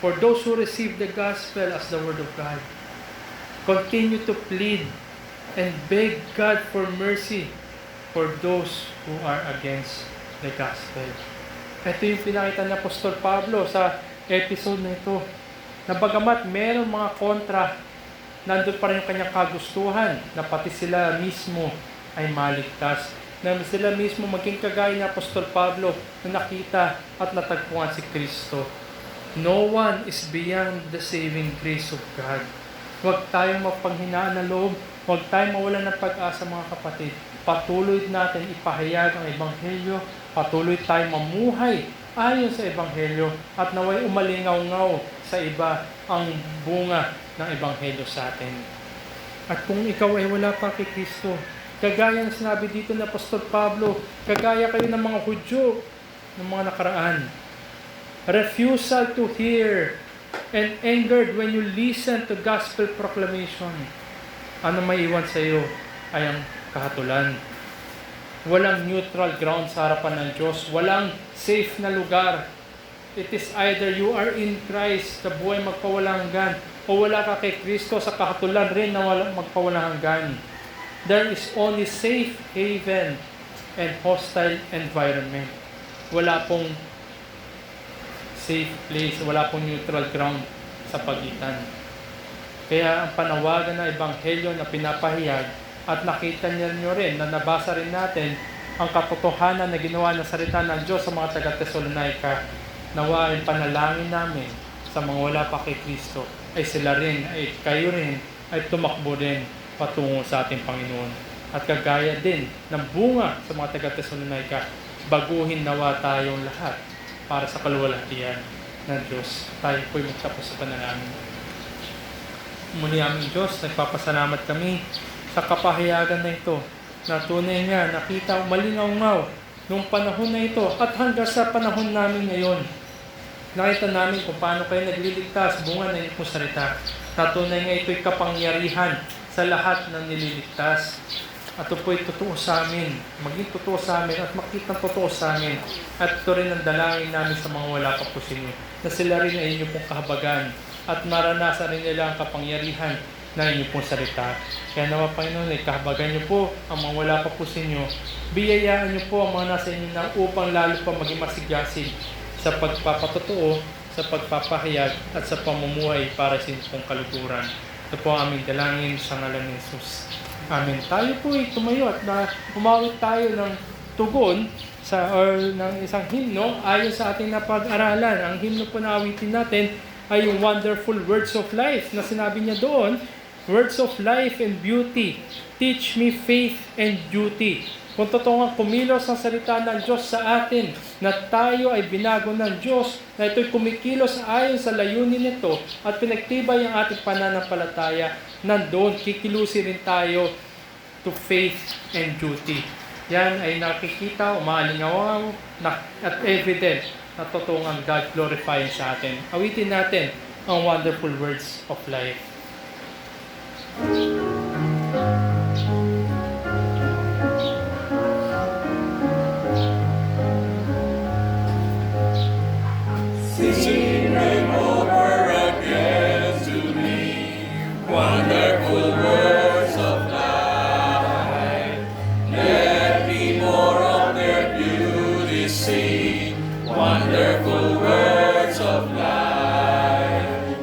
for those who receive the gospel as the Word of God. Continue to plead and beg God for mercy for those who are against the gospel. Ito yung pinakita ni Apostol Pablo sa episode na ito. Na bagamat meron mga kontra, nandun pa rin yung kanyang kagustuhan na pati sila mismo ay maligtas. Na sila mismo maging kagaya ni Apostol Pablo na nakita at natagpuan si Kristo. No one is beyond the saving grace of God. Huwag tayong mapanghinaan ng loob. Huwag tayong mawalan ng pag-asa mga kapatid. Patuloy natin ipahayag ang Ebanghelyo. Patuloy tayong mamuhay ayon sa Ebanghelyo. At naway umalingaw-ngaw sa iba ang bunga ng Ebanghelyo sa atin. At kung ikaw ay wala pa kay Kristo, kagaya ng sinabi dito ng Apostol Pablo, kagaya kayo ng mga Hudyo, ng mga nakaraan. Refusal to hear and angered when you listen to gospel proclamation. Ano may iwan sa iyo ay ang kahatulan. Walang neutral ground sa harapan ng Diyos. Walang safe na lugar. It is either you are in Christ, sa buhay magpawalang hanggan, o wala ka kay Kristo, sa kahatulan rin na magpawalang hanggan. There is only safe haven and hostile environment. Wala pong safe place, wala pong neutral ground sa pagitan. Kaya ang panawagan ng Ebanghelyo na pinapahayag, at nakita niyo rin na nabasa rin natin ang katotohanan na ginawa ng salita ng Diyos sa mga taga-Thessalonica. Nawa ang panalangin namin sa mga wala pa kay Kristo ay sila rin, ay kayo rin, ay tumakbo rin patungo sa ating Panginoon. At kagaya din ng bunga sa mga taga-Thessalonica, baguhin nawa tayong lahat para sa kaluwalhatian ng Diyos. Tayo po'y magtapos sa panalangin. Muli aming Diyos, nagpapasalamat kami sa kapahayagan na ito, na tunay nga nakita malingaw-ngaw nung panahon na ito at hanggang sa panahon namin ngayon. Nakita namin kung paano kayo nagliligtas, bunga na inyong salita. Na tunay nga ito'y kapangyarihan sa lahat ng nililigtas. At ito po'y totoo sa amin, maging totoo sa amin at makita totoo sa amin. At ito rin ang dalangin namin sa mga wala pa po sa inyo, na sila rin ay inyong pong kahabagan at maranasan rin nila ang kapangyarihan na inyong pong salita. Kaya nawa Panginoon, kahabagan niyo po ang mga wala pa po sa inyo. Biyayaan niyo po ang mga nasa inyo na upang lalo pa maging masigasig sa pagpapatotoo sa pagpapahayag at sa pamumuhay para sa inyong kaluguran. Ito po ang aming dalangin sa ngalan ni Jesus. Amen. Tayo po ay tumayo at umawit tayo ng tugon ng isang himno ayon sa ating napag-aralan. Ang himno po na awitin natin ay yung Wonderful Words of Life na sinabi niya doon, Words of life and beauty, teach me faith and duty. Kung totoo nga kumilos ang salita ng Diyos sa atin, na tayo ay binago ng Diyos, na ito'y kumikilos ayon sa layunin nito at pinagtibay ang ating pananampalataya, nandoon kikilusin rin tayo to faith and duty. Yan ay nakikita, umaalingawaw, at evident na totoo ang God glorifying sa atin. Awitin natin ang Wonderful Words of Life. Sing them over again to me, wonderful words of life. Let me more of their beauty sing, wonderful words of life.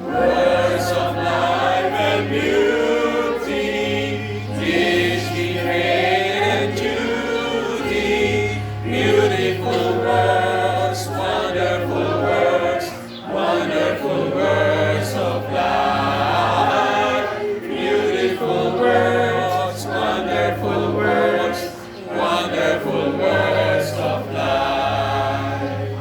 Words of life and beauty, teach me faith and duty, beautiful words, wonderful words, wonderful words of life. Beautiful words, wonderful words, wonderful words of life.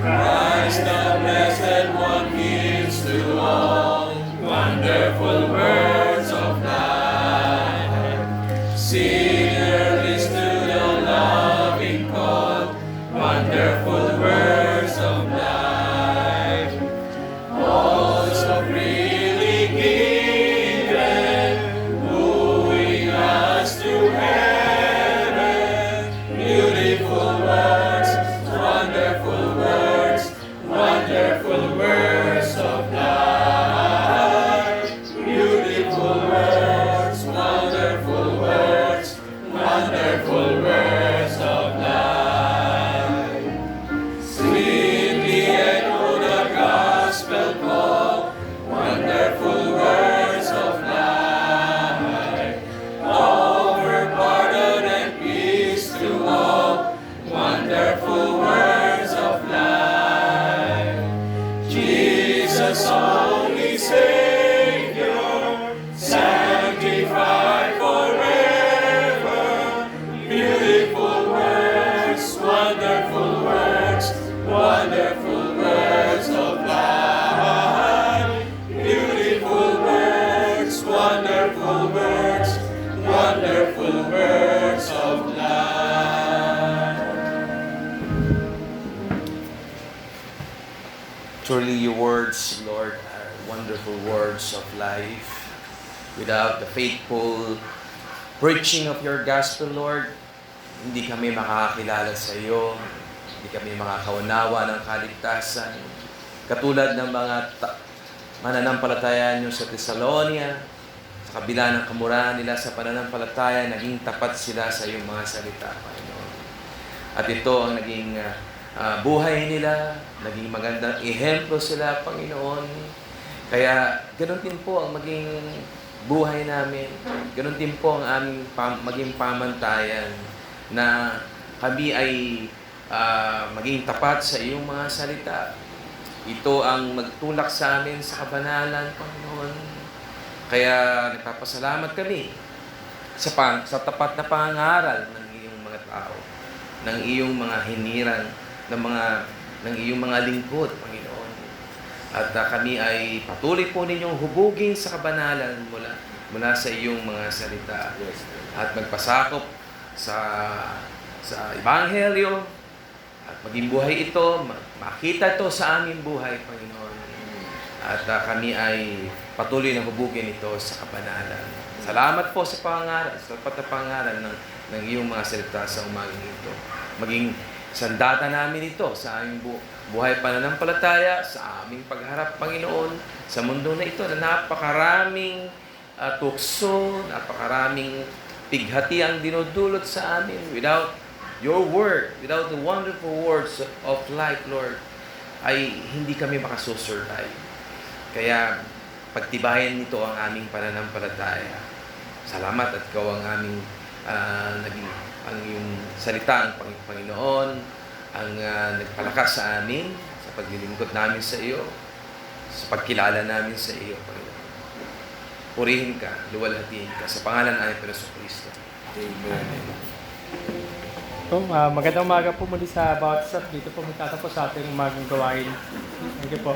Christ the Blessed One gives to all, wonderful words of life. Sinner, listen to the loving call, wonderful words of life. All so freely given, moving us to heaven. Beautiful words, wonderful words, wonderful words of life. Beautiful words, wonderful words, wonderful words of life. Sweetly echo the gospel call, wonderful words of life. Offer pardon and peace to all, wonderful words of life. Jesus, only Savior, sanctified forever. Beautiful words, wonderful words, wonderful words of life. Beautiful words, wonderful words, wonderful words of life. Truly your words, Lord, are wonderful words of life. Without the faithful preaching of your gospel, Lord, hindi kami makakakilala sa iyo, hindi kami makakaunawa ng kaligtasan. Katulad ng mga mananampalataya nyo sa Thessalonia, sa kabila ng kamurahan nila sa pananampalataya, naging tapat sila sa iyong mga salita, Panginoon. At ito ang naging buhay nila, naging magandang ehemplo sila, Panginoon. Kaya ganun din po ang maging buhay namin. Ganun din po ang aming maging pamantayan na kami ay maging tapat sa iyong mga salita. Ito ang magtulak sa amin sa kabanalan, Panginoon. Kaya nagpapasalamat kami sa tapat na pangangaral ng iyong mga tao, ng iyong mga hinirang, ng iyong mga lingkod, Panginoon. At kami ay patuloy po ninyong hubugin sa kabanalan mula sa iyong mga salita. At magpasakop sa Ebanghelyo at maging buhay ito, makita ito sa aming buhay, Panginoon. At kami ay patuloy na hubugin ito sa kabanalan. Salamat po sa pangaral, sa pangaral ng iyong mga salita sa umagang ito. Maging sandata namin ito sa aming buhay pananampalataya, sa aming pagharap, Panginoon, sa mundo na ito na napakaraming tukso, napakaraming pighati ang dinudulot sa amin. Without your word, without the wonderful words of life, Lord, ay hindi kami makasusurvive. Kaya pagtibayan nito ang aming pananampalataya. Salamat at ikaw ang aming ang iyong salita, ang Panginoon, ang nagpalakas sa amin, sa paglilingkod namin sa iyo, sa pagkilala namin sa iyo, Panginoon. Purihin ka, luwalhatiin ka, sa pangalan ng Panginoon Kristo. Amen. So, magandang umaga po muli sa bawat isa. Dito po magtatapos sa ating umagang gawain. Thank you po.